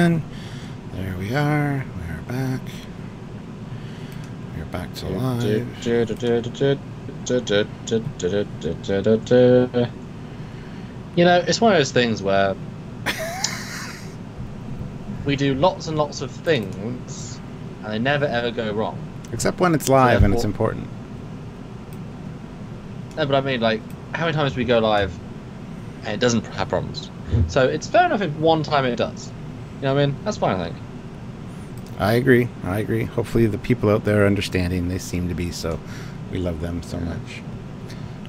again. There we are. We're back. We're back to live. You know, it's one of those things where we do lots and lots of things, and they never ever go wrong. Except when it's live and it's important. No, but I mean, like, how many times do we go live and it doesn't have problems? So it's fair enough if one time it does. You know what I mean? That's fine, I think. I agree. I agree. Hopefully the people out there are understanding. They seem to be, so we love them so much.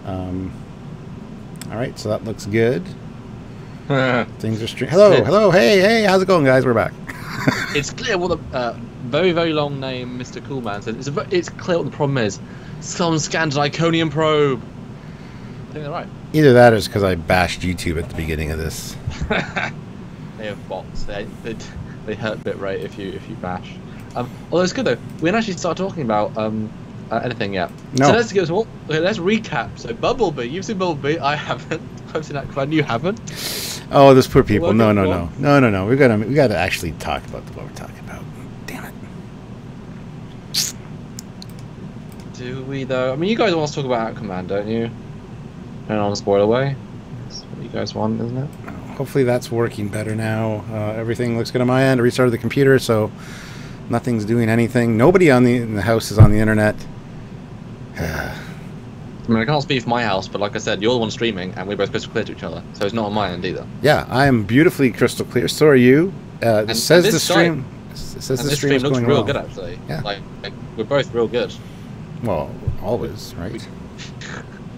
All right, so that looks good. Things are streaming. Hello, hello, hey, how's it going, guys? We're back. It's clear what the very, very long name Mr. Coolman said. It's clear what the problem is. Someone scanned an Iconium probe. I think they're right. Either that or it's because I bashed YouTube at the beginning of this. They have bots. They hurt bitrate if you bash. Although it's good though. We didn't actually start talking about anything yet. No. So let's go. Okay, let's recap. So Bumblebee, you've seen Bumblebee. I haven't. I've seen that one. You haven't. Oh, those poor people. No. We gotta actually talk about what we're talking about. Damn it. Do we though? I mean, you guys want to talk about Command, don't you? And on spoiler way. That's what you guys want, isn't it? Hopefully that's working better now. Everything looks good on my end. I restarted the computer, so nothing's doing anything. Nobody in the house is on the internet. I mean, I can't speak for my house, but like I said, you're the one streaming, and we're both crystal clear to each other, so it's not on my end either. Yeah, I am beautifully crystal clear. So are you. It says the stream looks real good, actually. Yeah. Like we're both real good. Well, always, right?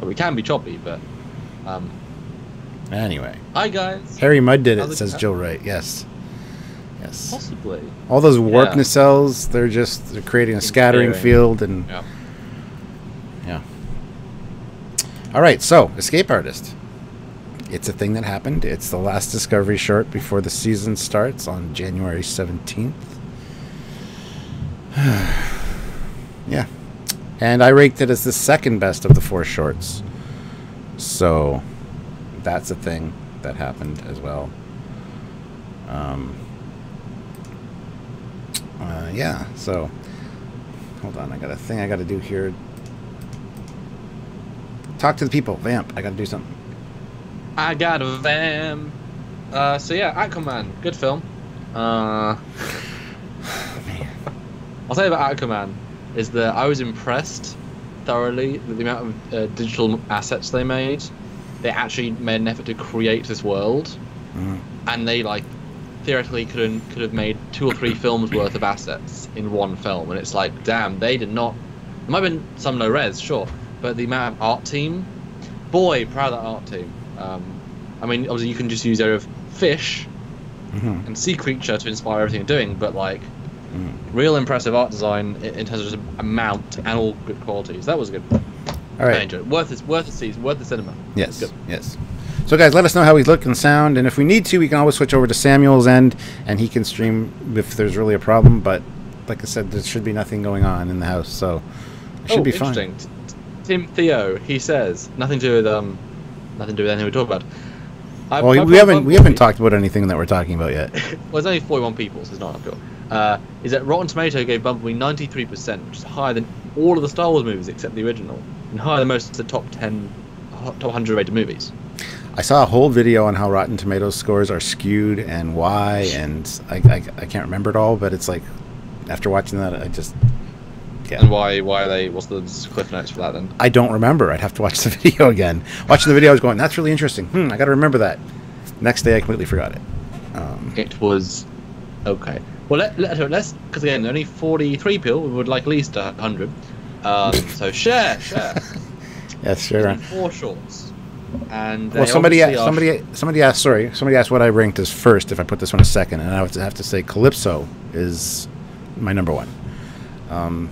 We can be choppy, but anyway. Hi guys. Harry Mudd did it, says Jill Wright. Yes. Yes. Possibly. All those warp nacelles, they're creating a scattering field and yeah. All right, so Escape Artist. It's a thing that happened. It's the last Discovery short before the season starts on January 17th. Yeah. And I ranked it as the second best of the 4 shorts. So that's a thing that happened as well. Yeah, so hold on, I got a thing I got to do here. Talk to the people, vamp. I got to do something. I got a vamp. So yeah, Aquaman, good film. Man. I'll say about Aquaman is that I was impressed thoroughly with the amount of digital assets they made. They actually made an effort to create this world, and they theoretically could have made 2 or 3 films worth of assets in one film. And it's like, damn, they did not. There might have been some low res, sure, but the amount of art team, boy, proud of that art team. I mean, obviously you can just use area of fish and sea creature to inspire everything you're doing, but real impressive art design in terms of just amount and all good qualities. That was good. All right. I enjoyed it. Worth the season, worth the cinema. Yes. Yes. So guys, let us know how we look and sound, and if we need to, we can always switch over to Samuel's end, and he can stream if there's really a problem. But like I said, there should be nothing going on in the house, so it should be fine. Interesting. Tim Theo, he says nothing to do with anything we talk about. Well, we haven't talked about anything that we're talking about yet. Well, there's only 41 people, so it's not cool. Is that Rotten Tomato gave Bumblebee 93%, which is higher than all of the Star Wars movies except the original, and higher than most of the top 100 rated movies. I saw a whole video on how Rotten Tomatoes scores are skewed and why, and I can't remember it all, but it's like after watching that, I just. Yeah. And why are they? What's the cliff notes for that then? I don't remember. I'd have to watch the video again. Watching the video, I was going, "That's really interesting. I got to remember that." Next day, I completely forgot it. It was okay. Well, let's because again, only 43 people. We would like at least 100. So share. Yes, sure. 4 shorts. And well, somebody asked what I ranked as first if I put this one as second, and I would have to say Calypso is my number 1.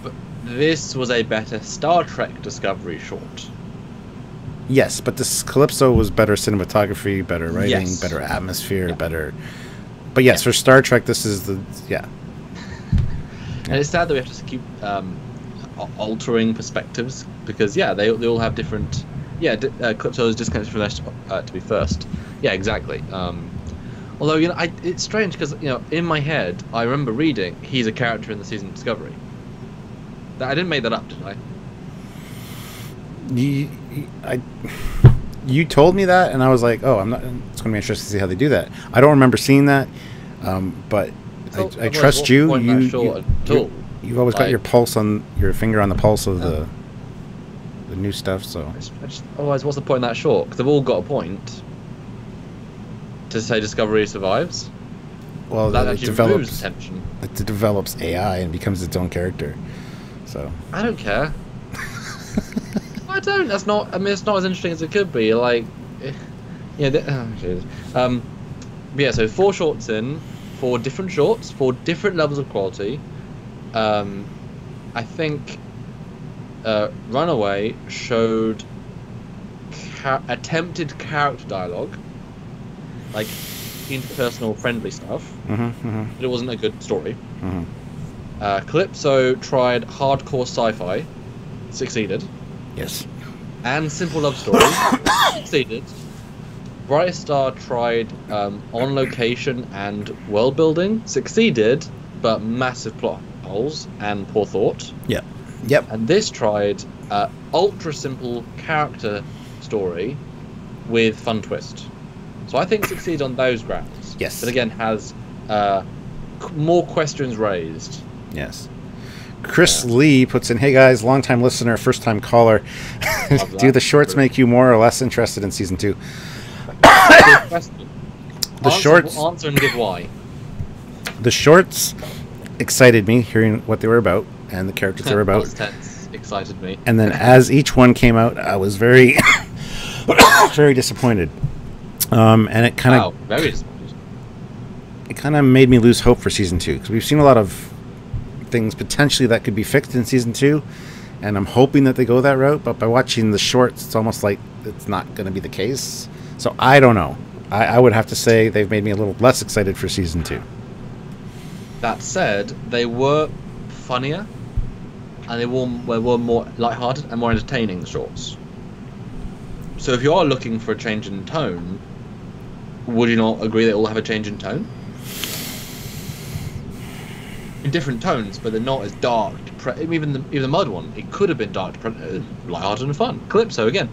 But this was a better Star Trek Discovery short. Yes, but this Calypso was better cinematography, better writing, better atmosphere, better. But yes, for Star Trek, this is the And it's sad that we have to keep altering perspectives because they all have different. Calypso is disconnected from the rest to be first. Yeah, exactly. Although, it's strange because, in my head, I remember reading he's a character in the season of Discovery. I didn't make that up, did I? You told me that, and I was like, oh, I'm not. It's going to be interesting to see how they do that. I don't remember seeing that, but I trust you. You've always got your finger on the pulse of the new stuff. So otherwise, what's the point in that short? Because they've all got a point to say Discovery survives. Well, that actually removes tension. It develops AI and becomes its own character. So I don't care. I don't. That's not. I mean, it's not as interesting as it could be. Like, yeah. So 4 shorts in, 4 different shorts, 4 different levels of quality. I think Runaway showed attempted character dialogue, like interpersonal friendly stuff. But it wasn't a good story. Calypso tried hardcore sci-fi, succeeded. Yes. And simple love story, succeeded. Bright Star tried on location and world building, succeeded, but massive plot holes and poor thought. Yep. And this tried ultra simple character story with fun twist. So I think succeeds on those grounds. Yes. But again, has more questions raised. Yes. Chris Lee puts in, hey guys, long-time listener, first-time caller. Do the shorts make you more or less interested in season 2? Answer and give why. The shorts excited me, hearing what they were about and the characters they were about. Past tense excited me. And then as each one came out, I was very, very disappointed. And it kind of very disappointed. It kind of made me lose hope for season 2 because we've seen a lot of things potentially that could be fixed in season 2, and I'm hoping that they go that route. But by watching the shorts, it's almost like it's not going to be the case. So I don't know. I would have to say they've made me a little less excited for season 2. That said, they were funnier, and they were more lighthearted and more entertaining shorts. So if you are looking for a change in tone, would you not agree they all have a change in tone? In different tones, but they're not as dark. Even the Mud one, it could have been dark, lighthearted and fun. Calypso again,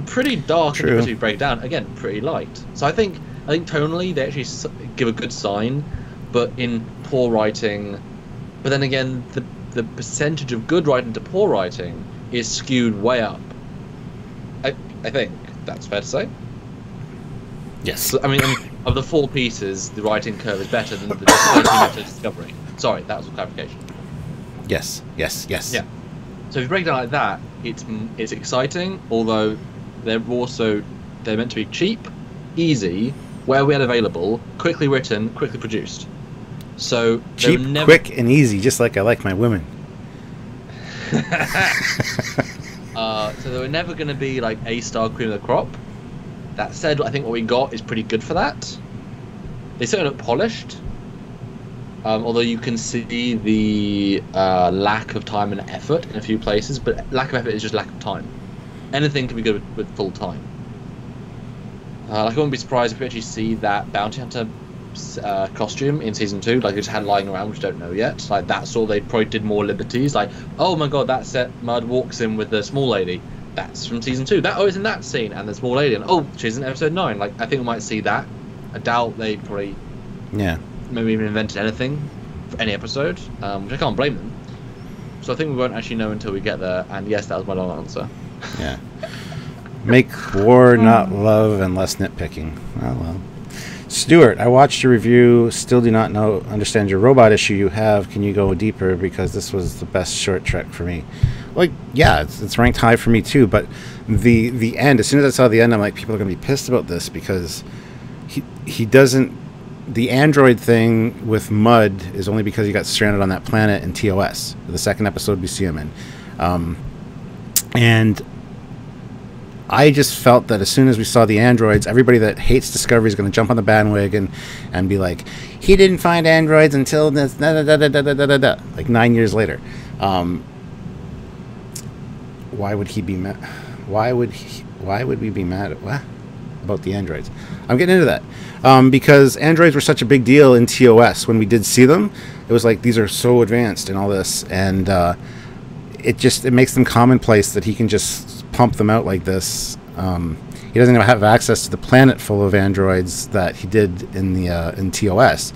pretty dark and pretty breakdown. Again, pretty light. So I think tonally they actually give a good sign, but in poor writing. But then again, the percentage of good writing to poor writing is skewed way up. I think that's fair to say. Yes. So, I mean, of the 4 pieces, the writing curve is better than the 13 minutes of Discovery. Sorry, that was a clarification. Yes. Yeah. So if you break it down like that, it's exciting, although they're meant to be cheap, easy, where we had available, quickly written, quickly produced. So cheap, quick, and easy, just like I like my women. So they were never going to be like A-star cream of the crop. That said, I think what we got is pretty good for that. They certainly look polished. Although you can see the lack of time and effort in a few places, but lack of effort is just lack of time. Anything can be good with full time. I wouldn't be surprised if we actually see that bounty hunter costume in season 2, like it's had lying around, which we don't know yet. Like that sort, they probably did more liberties. Like, oh my god, that set Mud walks in with the small lady. That's from season 2. That is in that scene, and the small lady, and she's in episode 9. Like, I think we might see that. I doubt they probably, maybe even invented anything for any episode, which I can't blame them. So I think we won't actually know until we get there. And yes, that was my long answer. Yeah. Make war, not love, and less nitpicking. Oh well. Stuart, I watched your review. Still do not understand your robot issue you have. Can you go deeper? Because this was the best short trek for me. Like, yeah, it's ranked high for me too. But the end, as soon as I saw the end, I'm like, people are going to be pissed about this because he doesn't. The android thing with Mud is only because he got stranded on that planet in TOS. The second episode we see him in, and I just felt that as soon as we saw the androids, everybody that hates Discovery is going to jump on the bandwagon and be like, he didn't find androids until this, like 9 years later. Why would he be mad? Why would we be mad at what? about the androids. I'm getting into that because androids were such a big deal in TOS when we did see them. It was like, these are so advanced and all this, and it makes them commonplace that he can just pump them out like this. He doesn't have access to the planet full of androids that he did in the in TOS,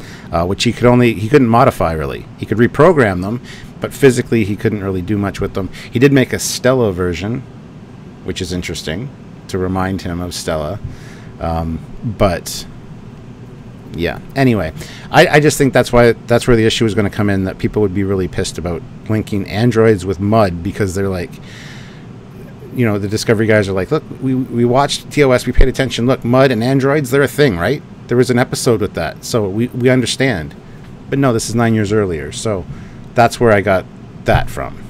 which he couldn't modify really. He could reprogram them, but physically he couldn't really do much with them. He did make a Stella version, which is interesting to remind him of Stella, but yeah. Anyway, I just think that's where the issue is going to come in, that people would be really pissed about linking androids with mud, because they're like, you know, the Discovery guys are like, look, we watched TOS, we paid attention. Look, mud and androids, they're a thing, right? There was an episode with that, so we understand. But no, this is 9 years earlier, so that's where I got that from.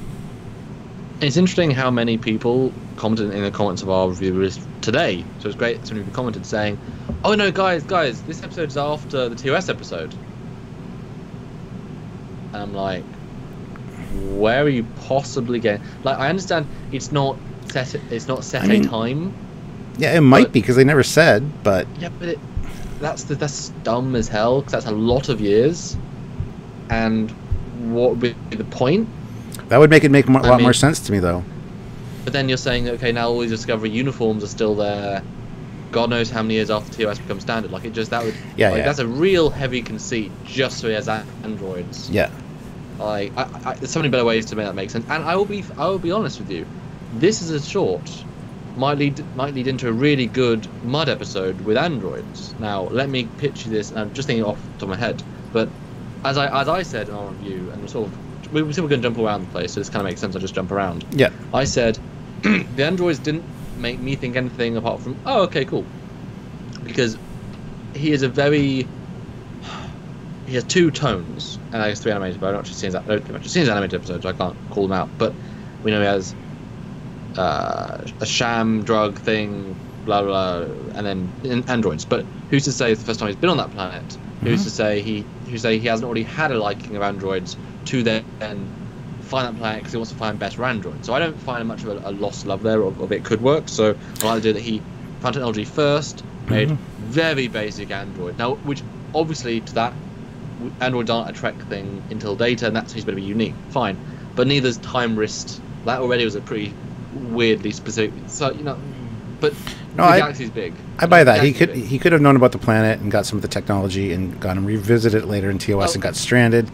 It's interesting how many people commented in the comments of our review today. So it's great. Some people commented saying, "Oh no, guys, this episode's after the TOS episode." And I'm like, where are you possibly getting? Like, I understand it's not set. It's not set a time. Yeah, it might be because they never said. But yeah, but that's dumb as hell, because that's a lot of years. And what would be the point? That would make it a lot more sense to me, though. But then you're saying, okay, now all these Discovery uniforms are still there. God knows how many years after TOS becomes standard. Like, that's a real heavy conceit just so he has androids. Yeah. Like, there's so many better ways to make that make sense. And I will be honest with you, this is a short might lead into a really good Mud episode with androids. Now, let me pitch you this. I'm just thinking off the top of my head, but as I said in our review, and we're going to jump around the place, so this kind of makes sense. I just jump around. Yeah. I said the androids didn't make me think anything apart from, oh, okay, cool, because he has two tones, and I guess 3 animated, but I don't actually see his animated episodes, so I can't call them out. But we know he has a sham drug thing, blah blah, and then androids. But who's to say it's the first time he's been on that planet? Mm-hmm. Who's to say he hasn't already had a liking of androids to then find that planet because he wants to find better androids? So I don't find much of a lost love there, of it could work. So I like the idea that he found technology first, made very basic android. Now, which obviously to that, androids aren't a Trek thing until data, and that's he's going to be unique. Fine, but neither's time wrist. That already was a pretty weirdly specific. So but no, the galaxy's big. I buy that. He could have known about the planet and got some of the technology and gone and revisited it later in TOS and got stranded.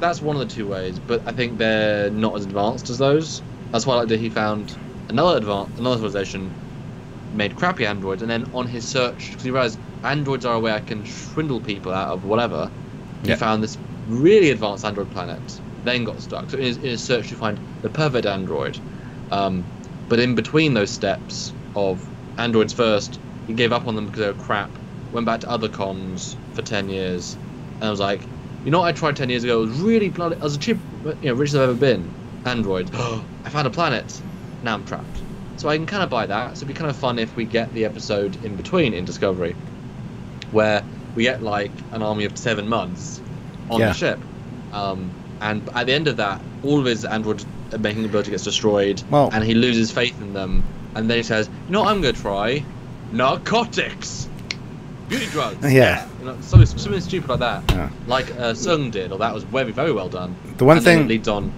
That's one of the two ways, but I think they're not as advanced as those. That's why I like that he found another civilization made crappy androids, and then on his search, because he realized androids are a way I can swindle people out of whatever, he found this really advanced android planet, then got stuck. So in his search to find the perfect android, but in between those steps of androids first, he gave up on them because they were crap, went back to other cons for 10 years, and I was like, you know what I tried 10 years ago? It was really bloody, I was the cheap, richest I've ever been. Android. I found a planet. Now I'm trapped. So I can kind of buy that. So it'd be kind of fun if we get the episode in between in Discovery, where we get like an army of 7 months on the ship, and at the end of that, all of his android making ability gets destroyed, and he loses faith in them, and then he says, you know what I'm going to try? Narcotics! Beauty drugs! Yeah. Something stupid like that. Like Sung did, or that was very, very well done. The one thing it leads on.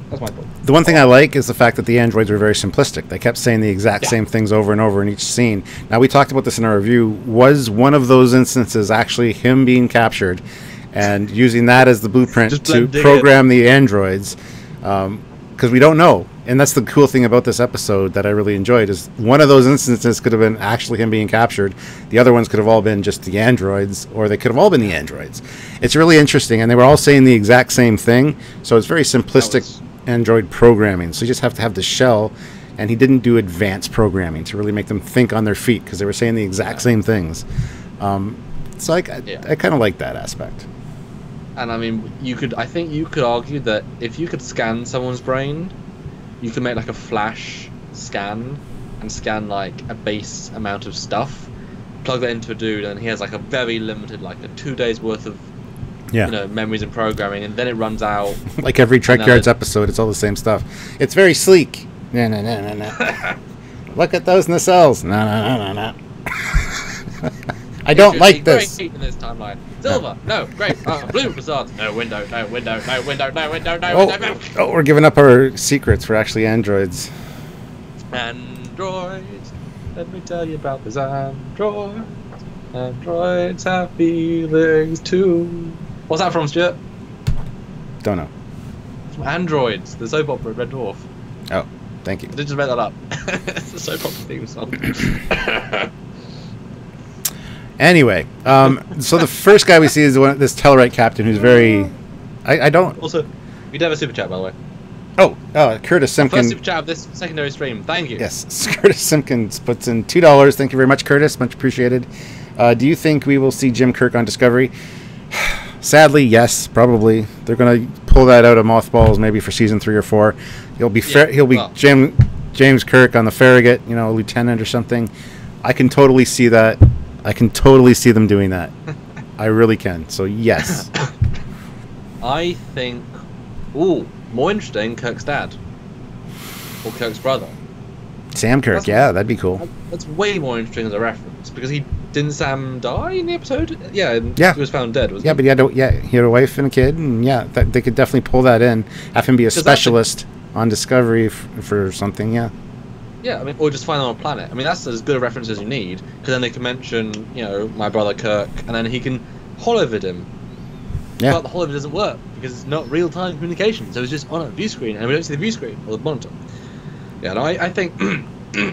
That's my point. The one thing I like is the fact that the androids were very simplistic. They kept saying the exact same things over and over in each scene. Now, we talked about this in our review. Was one of those instances actually him being captured and using that as the blueprint to program the androids? Because we don't know. And that's the cool thing about this episode that I really enjoyed, is one of those instances could have been actually him being captured. The other ones could have all been just the androids, or they could have all been the androids. It's really interesting, and they were all saying the exact same thing, so it's very simplistic android programming. So you just have to have the shell, and he didn't do advanced programming to really make them think on their feet, because they were saying the exact same things. So I kind of like that aspect. And I mean, I think you could argue that if you could scan someone's brain, you could make like a flash scan and scan like a base amount of stuff, plug that into a dude, and he has like a very limited, like a 2 days worth of memories and programming, and then it runs out. Like every Trekyards episode, it's all the same stuff. It's very sleek. No. Look at those nacelles. No. I don't like this. Great in this timeline. Silver, no, great. Blue facades, no window, no window, no window, no window, no window. Oh, we're giving up our secrets. We're actually androids. Androids, let me tell you about this android. Androids have feelings too. What's that from, Stuart? Don't know. From Androids, the soap opera Red Dwarf. Oh, thank you. I did just make that up. It's the soap opera theme song. Anyway, so the first guy we see is this Tellarite captain who's very... I don't... Also, we do have a super chat, by the way. Oh, Curtis Simpkins. First super chat of this secondary stream. Thank you. Yes, Curtis Simpkins puts in $2. Thank you very much, Curtis. Much appreciated. Do you think we will see Jim Kirk on Discovery? Sadly, yes, probably. They're going to pull that out of mothballs maybe for season 3 or 4. He'll be James Kirk on the Farragut, you know, a lieutenant or something. I can totally see that. I can totally see them doing that. I really can. So yes. I think. Ooh, more interesting. Kirk's dad, or Kirk's brother. Sam Kirk. That'd be cool. That's way more interesting as a reference because didn't Sam die in the episode? Yeah. He was found dead. Wasn't he? But he had a wife and a kid, and they could definitely pull that in. Have him be a specialist on Discovery for something. Yeah. Yeah, I mean, or just find them on a planet. I mean, that's as good a reference as you need, because then they can mention, you know, my brother Kirk, and then he can holovid him. Yeah. But the holovid doesn't work, because it's not real-time communication, so it's just on a view screen, and we don't see the view screen, or the monitor. Yeah, no, I think... I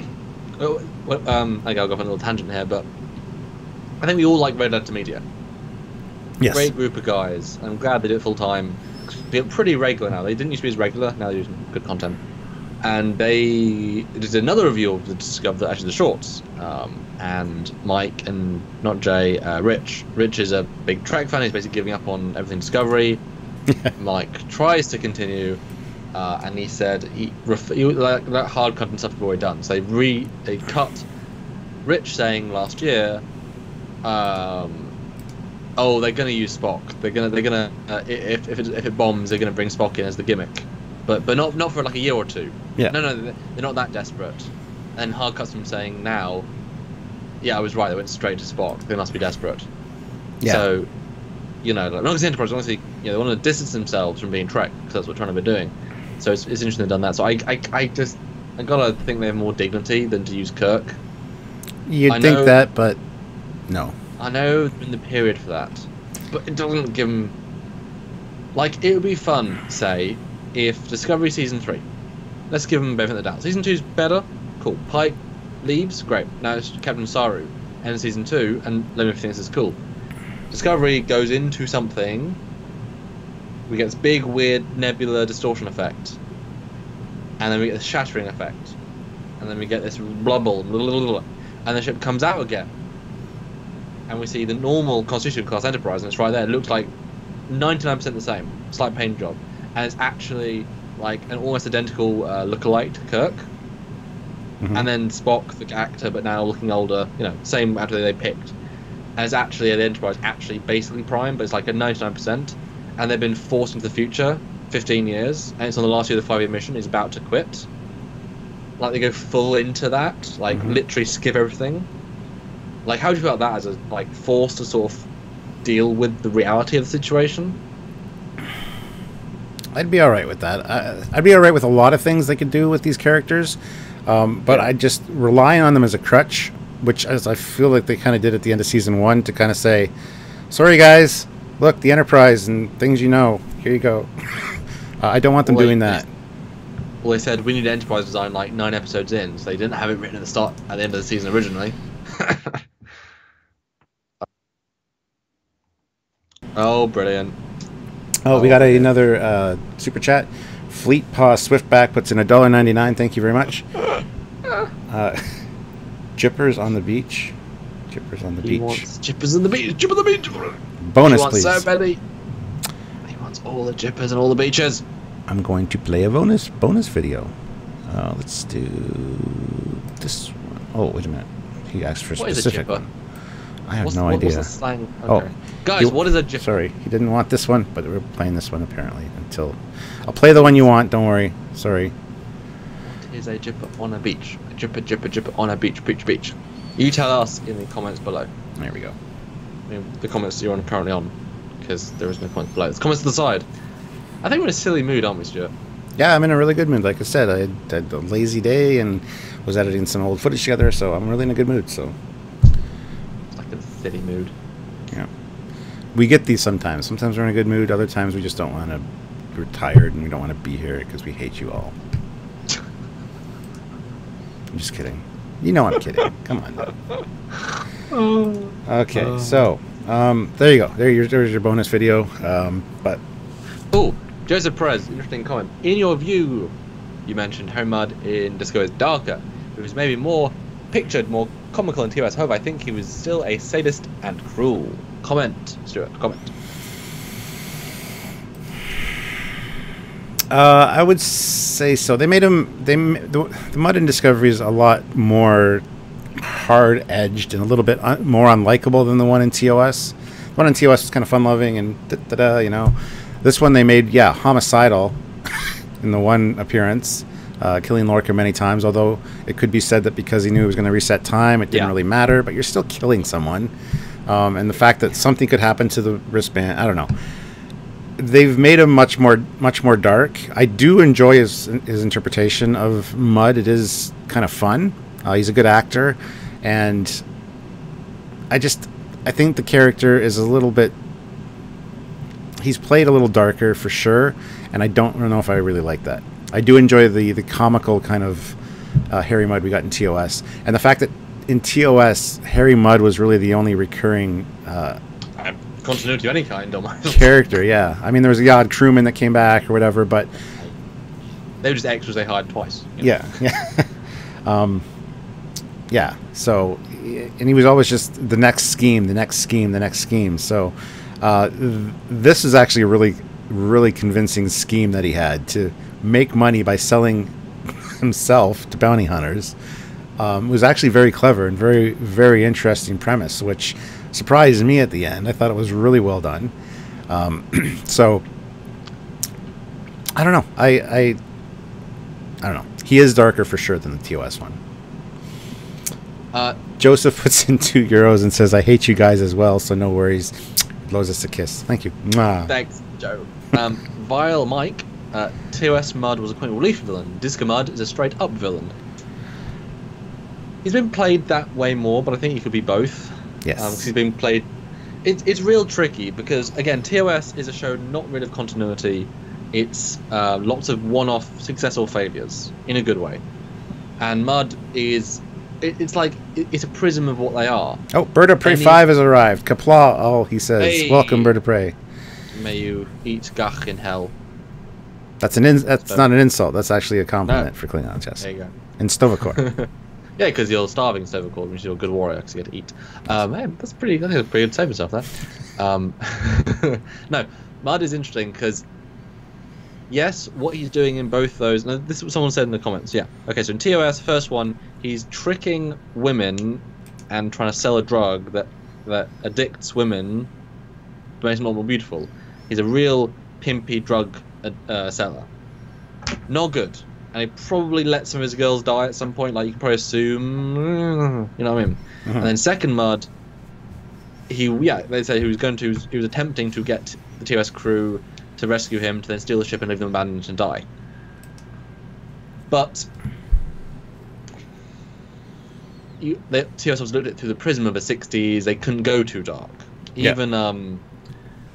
go off on a little tangent here, but I think we all like Red Letter Media. Yes. Great group of guys. I'm glad they do it full-time. They're pretty regular now. They didn't used to be as regular, now they're using good content. And they did another review of the Discovery, actually the shorts. And Mike and not Jay, Rich. Rich is a big Trek fan. He's basically giving up on everything Discovery. Mike tries to continue, and he said he like that hard cut and stuff we've already done. So they cut Rich saying last year, oh, they're gonna use Spock. They're gonna if it bombs, they're gonna bring Spock in as the gimmick. But not for like a year or two. Yeah. No, they're not that desperate. And hard cuts from saying now, yeah, I was right. They went straight to Spock. They must be desperate. Yeah. So, you know, like, not as the Enterprise, honestly, you know, they want to distance themselves from being Trek because that's what they're trying to be doing. So it's interesting they've done that. So I gotta think they have more dignity than to use Kirk. You'd think that, but no. I know in the period for that, but it doesn't give them. Like, it would be fun, say, if Discovery Season 3, let's give them benefit of the doubt. Season 2's better, cool. Pike leaves, great. Now it's Captain Saru, and Season 2, and Leonard thinks it's cool. Discovery goes into something, we get this big, weird, nebula distortion effect, and then we get the shattering effect, and then we get this blubble, and the ship comes out again, and we see the normal Constitution class Enterprise, and it's right there. It looks like 99% the same, slight paint job. And it's actually like an almost identical lookalike to Kirk. Mm-hmm. And then Spock, the actor, but now looking older, you know, same actor they picked. And it's actually the Enterprise, actually basically Prime, but it's like a 99%. And they've been forced into the future, 15 years, and it's on the last year of the 5-year mission. He's about to quit. Like they go full into that, like literally skip everything. Like, how do you feel about that as a like forced to sort of deal with the reality of the situation? I'd be all right with that. I'd be all right with a lot of things they could do with these characters, but I just rely on them as a crutch, which as I feel like they kind of did at the end of season 1 to kind of say, sorry guys, look, the Enterprise and things you know, here you go. I don't want them doing that. Well, they said we need Enterprise design like 9 episodes in, so they didn't have it written at the end of the season originally. Oh, brilliant. Oh, we got another super chat. Fleet Paw Swiftback puts in $1.99. Thank you very much. Jippers on the beach. Jippers on the beach. Jippers on the beach. Jippers on the beach. Bonus, please. So many. He wants all the jippers and all the beaches. I'm going to play a bonus video. Let's do this one. Oh, wait a minute. He asked for a specific one. I have no idea. What's the slang? Okay. Oh, guys, what is a jipper? Sorry, he didn't want this one, but we're playing this one apparently until... I'll play the one you want, don't worry. Sorry. What is a jipper on a beach? A jipper on a beach, beach. You tell us in the comments below. There we go. I mean, the comments you're currently on, because there is no comments below. It's comments to the side. I think we're in a silly mood, aren't we, Stuart? Yeah, I'm in a really good mood. Like I said, I had a lazy day and was editing some old footage together, so I'm really in a good mood. So It's like a silly mood. yeah, we get these sometimes. Sometimes we're in a good mood. Other times we just don't want to. We're tired and we don't want to be here because we hate you all. I'm just kidding. You know I'm kidding. Come on. Okay, so there you go. There's your bonus video. But Oh, Joseph Perez, interesting comment. In your view, you mentioned Harry Mudd in Disco is darker. It was maybe more pictured, more comical in TOS. However, I think he was still a sadist and cruel. Comment, Stuart. Comment. I would say so. They made him. The Mudd in Discovery is a lot more hard-edged and a little bit more unlikable than the one in TOS. The one in TOS was kind of fun-loving and you know. This one they made, yeah, homicidal in the one appearance, killing Lorca many times. Although it could be said that because he knew he was going to reset time, it didn't really matter. But you're still killing someone, and the fact that something could happen to the wristband, I don't know. They've made him much more dark. I do enjoy his interpretation of Mudd. It is kind of fun. He's a good actor, and I think the character is a little bit. He's played a little darker for sure, and I don't know if I really like that. I do enjoy the comical kind of Harry Mudd we got in TOS, and the fact that in TOS Harry Mudd was really the only recurring. Continuity of any kind, almost. Character, yeah. I mean, there was the odd crewman that came back or whatever, but they were just extras they hired twice. You know? Yeah. Yeah. So, and he was always just the next scheme, the next scheme, the next scheme. So, this is actually a really, really convincing scheme that he had to make money by selling himself to bounty hunters. It was actually very clever and very, very interesting premise, which surprised me at the end. I thought it was really well done. So I don't know. I don't know. He is darker for sure than the TOS one. Joseph puts in €2 and says, "I hate you guys as well, so no worries." Blows us a kiss. Thank you. Mwah. Thanks, Joe. Vile Mike. TOS Mudd was a comic relief villain. Disco Mudd is a straight up villain. He's been played that way more, but I think he could be both. Yes. Because he's been played. It's real tricky because again, TOS is a show not rid of continuity. It's lots of one-off success or failures in a good way, and Mudd is. It's like it's a prism of what they are. Oh, Bird of Prey 5 has arrived. Kapla! Oh, he says, hey, "Welcome, Bird of Prey." May you eat gach in hell. That's not an insult. That's actually a compliment for Klingons. Yes. There you go. In Stovacor. Yeah, because you're starving, Stovacor, which you're a good warrior because you get to eat. Hey, that's pretty. I think that's pretty good to save yourself there. No, Mudd is interesting because yes, what he's doing in both those. Now, this is what someone said in the comments. Yeah. Okay, so in TOS, first one, he's tricking women and trying to sell a drug that addicts women, but makes them not more beautiful. He's a real pimpy drug seller. Not good. And he probably let some of his girls die at some point. Like you can probably assume, you know what I mean. Mm-hmm. And then second Mudd, they say he was attempting to get the TOS crew to rescue him, to then steal the ship and leave them abandoned and die. But the TOS was looked at through the prism of the 60s. They couldn't go too dark. Even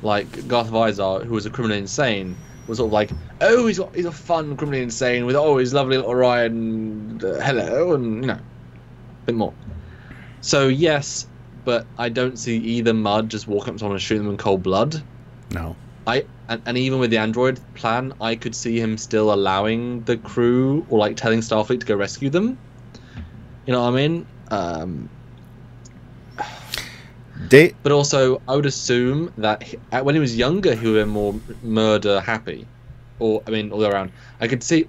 like Garth Vizar, who was a criminally insane, was sort of like, oh, he's a fun criminally insane with his lovely little Ryan, hello, and you know, a bit more. So yes, but I don't see either Mudd just walking up to someone and shooting them in cold blood. No. And even with the android plan, I could see him still allowing the crew or like telling Starfleet to go rescue them. You know what I mean? But also, I would assume that when he was younger, he was more murder happy, or I mean, all the way around. I could see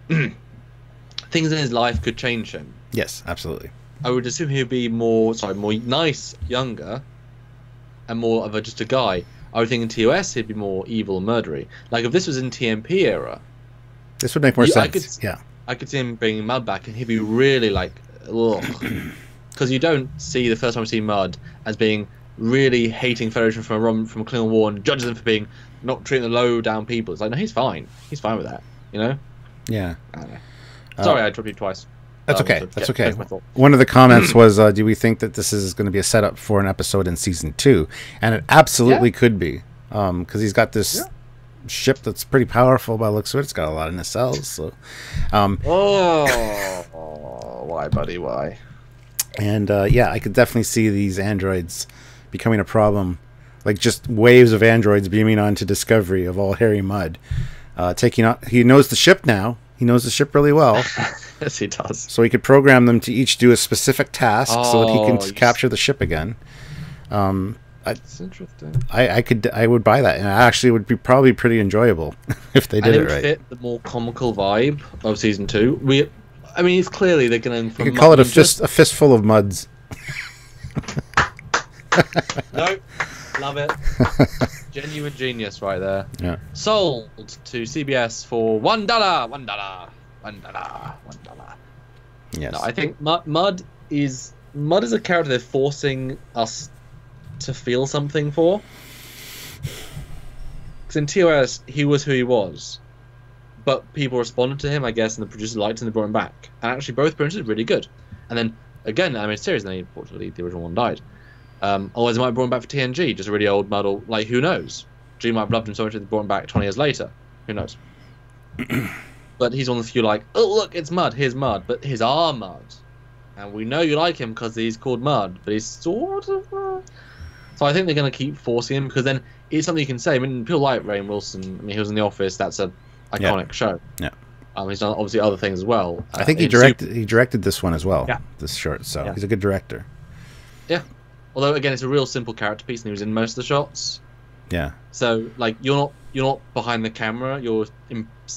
things in his life could change him. Yes, absolutely. I would assume he'd be more nice younger, and more of just a guy. I would think in TOS he'd be more evil and murdery. Like if this was in TMP era, this would make more sense. I could see him bringing Mudd back, and he'd be really like, ugh. because you don't see the first time you see Mud as being really hating Federation from a Klingon war and judges them for being not treating the low down people. It's like, no, he's fine with that, you know. Yeah. I don't know. Sorry, I dropped you twice. That's okay. That's okay. One of the comments was, do we think that this is going to be a setup for an episode in season 2? And it absolutely could be, because he's got this ship that's pretty powerful by the looks of it. It's got a lot of nacelles. So, why, buddy? Why? And yeah, I could definitely see these androids becoming a problem, like just waves of androids beaming onto Discovery of all Harry Mudd, taking on. He knows the ship now. He knows the ship really well. Yes, he does. So he could program them to each do a specific task so that he can capture the ship again. That's interesting. I would buy that, and it actually would be probably pretty enjoyable if they did it right. Fit the more comical vibe of season 2. I mean, it's clearly they're going to. You could call it a fistful of Mudds. No, love it. Genuine genius right there. Yeah. Sold to CBS for $1. Yes. No, I think Mud is a character they're forcing us to feel something for. Because in TOS, he was who he was, but people responded to him, I guess, and the producers liked him and they brought him back. And actually, both appearances were really good. And then again, the animated series, and then unfortunately the original one died. Otherwise, they might have brought him back for TNG, just a really old Mud, or like, who knows? G might have loved him so much that they brought him back 20 years later. Who knows? But he's one of the few like, oh look, it's Mud. Here's Mud, but here's our Mud, and we know you like him because he's called Mud, but he's sort of. So I think they're going to keep forcing him because then it's something you can say. I mean, people like Rainn Wilson. I mean, he was in The Office. That's a iconic show. Yeah. He's done obviously other things as well. I think he directed this one as well. Yeah. This short, so he's a good director. Yeah. Although again, it's a real simple character piece, and he was in most of the shots. Yeah. So like, you're not behind the camera. You're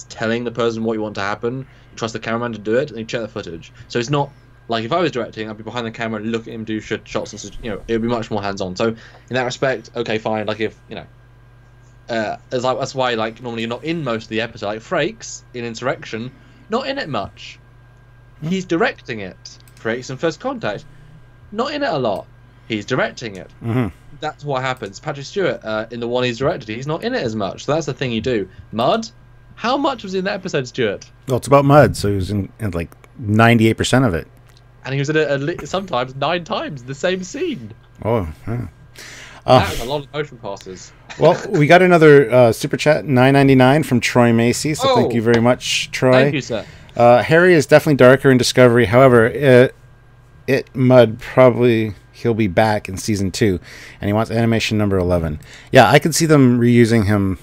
telling the person what you want to happen. You trust the cameraman to do it, and you check the footage. So it's not like if I was directing, I'd be behind the camera and look at him do shots, and it would be much more hands-on. So in that respect, okay, fine. Like if that's why like normally you're not in most of the episode. Like Frakes in Insurrection, not in it much. He's directing it. Frakes in First Contact, not in it a lot. He's directing it. Mm-hmm. That's what happens. Patrick Stewart, in the one he's directed, he's not in it as much. So that's the thing you do. Mud, how much was in that episode, Stewart? Well, it's about Mud, so he was in like 98% of it. And he was in it sometimes 9 times the same scene. Oh, yeah. That was a lot of motion passes. Well, we got another super chat, $9.99 from Troy Macy. So thank you very much, Troy. Thank you, sir. Harry is definitely darker in Discovery. However, Mud probably he'll be back in season 2, and he wants animation number 11. Yeah, I could see them reusing him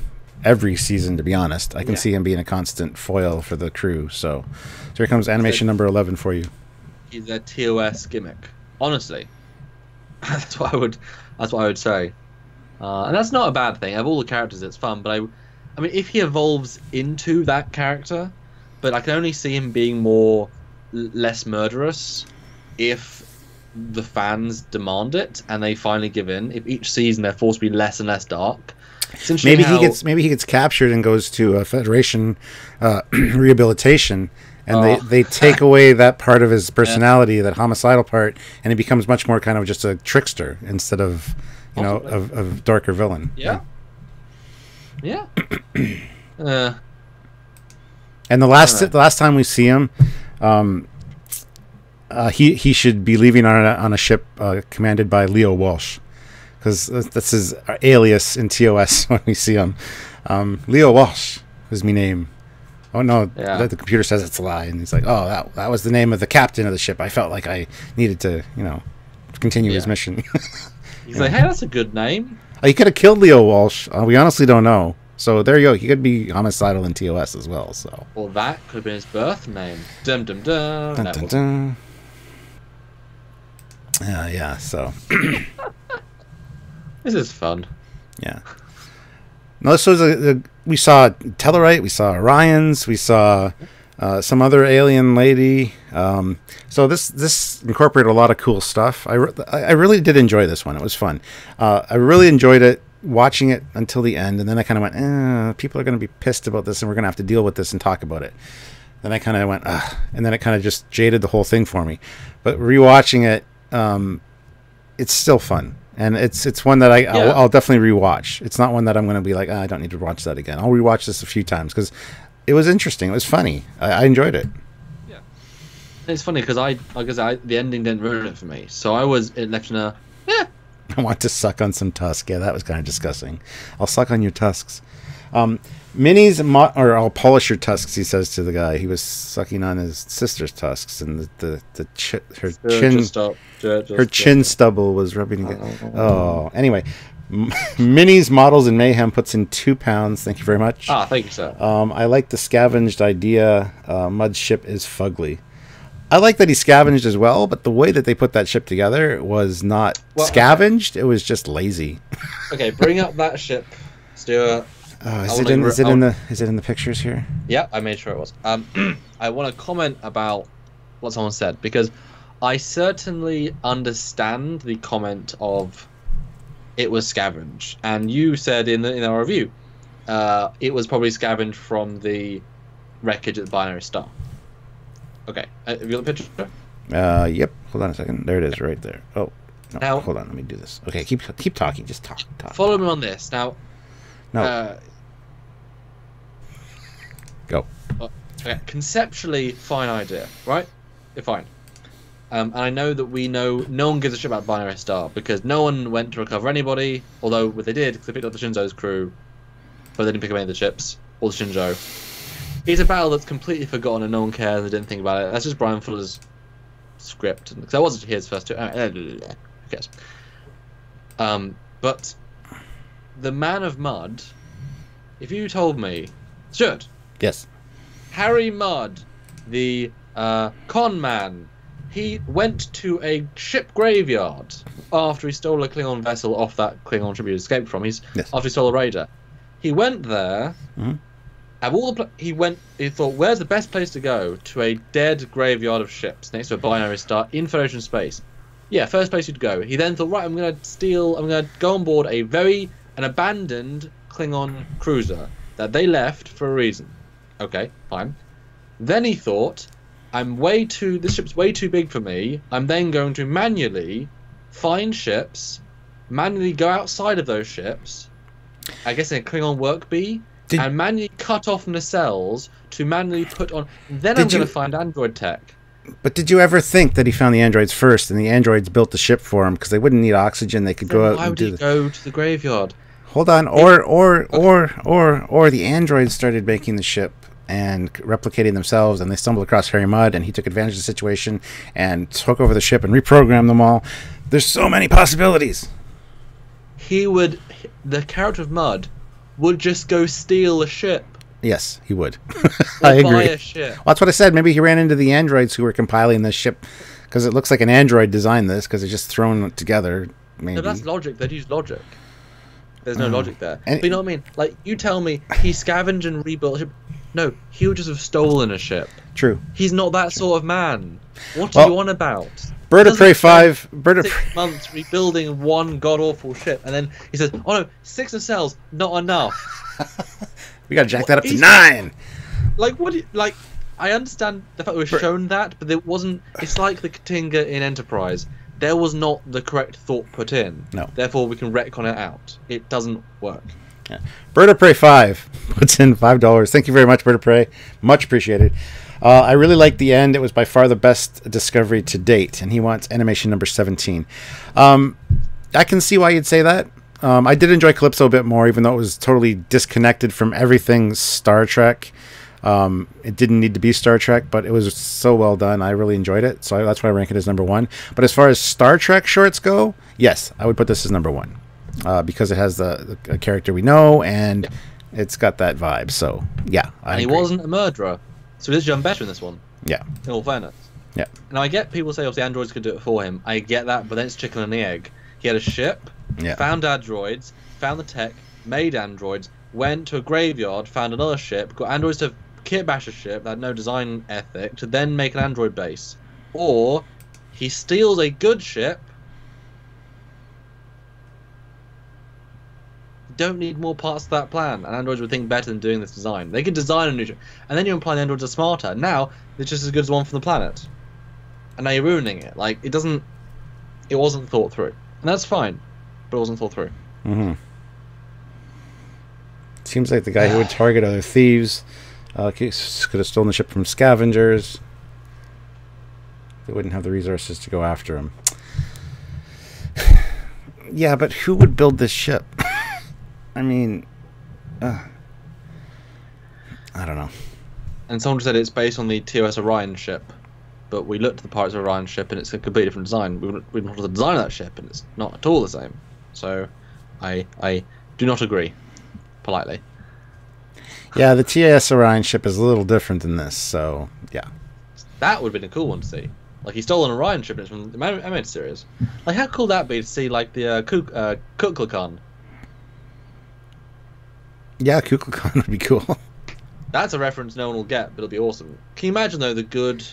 every season. To be honest, I can see him being a constant foil for the crew. So here comes animation number 11 for you. He's a TOS gimmick. Honestly, that's what I would say. And that's not a bad thing. Of all the characters, it's fun. But I mean, if he evolves into that character, but I can only see him being less murderous if the fans demand it and they finally give in. If each season they're forced to be less and less dark. Maybe he gets captured and goes to a Federation rehabilitation, and they take away that part of his personality, that homicidal part, and he becomes much more kind of just a trickster instead of of darker villain. Yeah. And the last time we see him, he should be leaving on a ship commanded by Leo Walsh, because that's his alias in TOS when we see him. Leo Walsh is my name. Oh no, the computer says it's a lie, and he's like, oh, that was the name of the captain of the ship. I felt like I needed to continue his mission. He's like, hey, that's a good name. He could have killed Leo Walsh. We honestly don't know. So there you go. He could be homicidal in TOS as well. So. Well, that could have been his birth name. Dum dum dum. Dun, dun, dun. Yeah. So. This is fun. Yeah. No, this was we saw Tellarite, we saw Orions, we saw some other alien lady. So this incorporated a lot of cool stuff. I really did enjoy this one. It was fun. I really enjoyed it, watching it until the end, and then I kind of went, people are going to be pissed about this, and we're going to have to deal with this and talk about it. Then I kind of went, and then it kind of just jaded the whole thing for me. But rewatching it, it's still fun. And it's one that I'll definitely rewatch. It's not one that I'm going to be like, I don't need to watch that again. I'll rewatch this a few times because it was interesting. It was funny. I enjoyed it. Yeah, it's funny because the ending didn't ruin it for me, so I was left in a I want to suck on some tusk. Yeah, that was kind of disgusting. I'll suck on your tusks. Or I'll polish your tusks. He says to the guy. He was sucking on his sister's tusks, and her chin stubble was rubbing against. Oh, anyway, Minis Models in Mayhem puts in £2. Thank you very much. Thank you, sir. I like the scavenged idea. Mud ship is fugly. I like that he scavenged as well, but the way that they put that ship together was not scavenged. It was just lazy. Okay, bring up that ship, Stuart. Is it in the pictures here? Yeah, I made sure it was. I want to comment about what someone said because I certainly understand the comment of it was scavenged, and you said in our review it was probably scavenged from the wreckage at the Binary Star. Okay, have you got the picture? Yep. Hold on a second. There it is, right there. Oh, no, now hold on. Let me do this. Okay, keep talking. Just talk. Follow me on this now. No. Go. Okay. Conceptually, fine idea, right? Yeah, fine. And I know that no one gives a shit about Binary Star because no one went to recover anybody. Although what they did, because they picked up the Shinzo's crew, but they didn't pick up any of the ships or the Shinzo. It's a battle that's completely forgotten and no one cares. They didn't think about it. That's just Brian Fuller's script. Because that wasn't his first two. Who cares? But the Man of Mud. If you told me, Stuart. Yes. Harry Mudd, the con man, he went to a ship graveyard after he stole a Klingon vessel off that Klingon ship he escaped from. After he stole a raider. He went there. Mm-hmm. He thought, where's the best place to go? To a dead graveyard of ships next to a binary star in Federation space. Yeah, first place you'd go. He then thought, right, I'm going to go on board an abandoned Klingon cruiser that they left for a reason. Okay, fine. Then he thought, this ship's way too big for me. I'm then going to manually find ships, manually go outside of those ships, I guess in a Klingon work bee, and manually cut off nacelles to manually put on. Then I'm going to find android tech. But did you ever think that he found the androids first, and the androids built the ship for him because they wouldn't need oxygen? They could go out. Why would he go to the graveyard? Hold on, or the androids started making the ship and replicating themselves, and they stumbled across Harry Mudd, and he took advantage of the situation and took over the ship and reprogrammed them all. There's so many possibilities. The character of Mudd would just go steal a ship. Yes, he would. I agree. Buy a ship. Well, that's what I said. Maybe he ran into the androids who were compiling this ship, because it looks like an android designed this, because it's just thrown it together. Maybe. No, that's logic. They'd use logic. There's no logic there. But you know what I mean? Like, you tell me he scavenged and rebuilt a ship. No, he would just have stolen a ship. True. He's not that sort of man. What are you on about? Bird of Prey 5. 6 months rebuilding one god-awful ship, and then he says, oh no, 6 nacelles, not enough. We gotta jack that up to 9. Like, I understand the fact we were shown that, but it wasn't. It's like the Katinga in Enterprise. There was not the correct thought put in. No. Therefore, we can retcon it out. It doesn't work. Yeah. Bird of Prey 5 puts in $5. Thank you very much, Bird of Prey. Much appreciated. I really liked the end. It was by far the best discovery to date, and he wants animation number 17. I can see why you'd say that. I did enjoy Calypso a bit more, even though it was totally disconnected from everything Star Trek. It didn't need to be Star Trek, but it was so well done. I really enjoyed it, so that's why I rank it as number 1. But as far as Star Trek shorts go, yes, I would put this as number 1 because it has the character we know, and it's got that vibe. So yeah, and he wasn't a murderer, so he's done better in this one. Yeah, in all fairness. Yeah. Now I get people say obviously androids could do it for him. I get that, but then it's chicken and the egg. He had a ship, found androids, found the tech, made androids, went to a graveyard, found another ship, got androids to kit bash a ship that had no design ethic to then make an android base. Or he steals a good ship. Don't need more parts of that plan, and androids would think better than doing this design. They could design a new ship, and then you imply the androids are smarter. Now they're just as good as one from the planet, and now you're ruining it. Like, it doesn't. it wasn't thought through, and that's fine, but it wasn't thought through. Mm-hmm. Seems like the guy who would target other thieves could have stolen the ship from scavengers. They wouldn't have the resources to go after him. Yeah, but who would build this ship? I mean, I don't know. And someone said it's based on the TOS Orion ship, but we looked at the Pirates of Orion ship and it's a completely different design. We looked at the design of that ship and it's not at all the same. So, I do not agree, politely. Yeah, the TOS Orion ship is a little different than this, so yeah. That would have been a cool one to see. Like, he stole an Orion ship and it's from the animated series. Like, how cool would that be to see, like, the Kukulkan? Yeah, Kukulkan would be cool. That's a reference no one will get, but it'll be awesome. Can you imagine though the good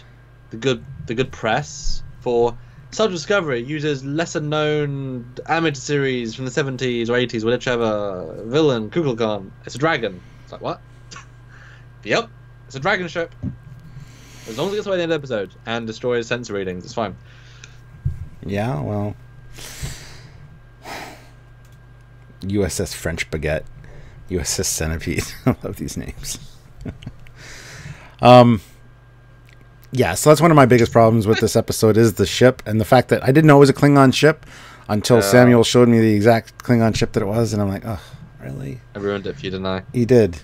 press for Star Trek Discovery uses lesser known animated series from the 70s or 80s, whichever villain, Kukulkan. It's a dragon. It's like, what? Yep, it's a dragon ship. As long as it gets away at the end of the episode and destroys sensor readings, it's fine. Yeah, well, USS French Baguette, USS Centipede. I love these names. Yeah, so that's one of my biggest problems with this episode is the ship and the fact that I didn't know it was a Klingon ship until Samuel showed me the exact Klingon ship that it was, and I'm like, oh, really? I ruined it for you, didn't I? He did.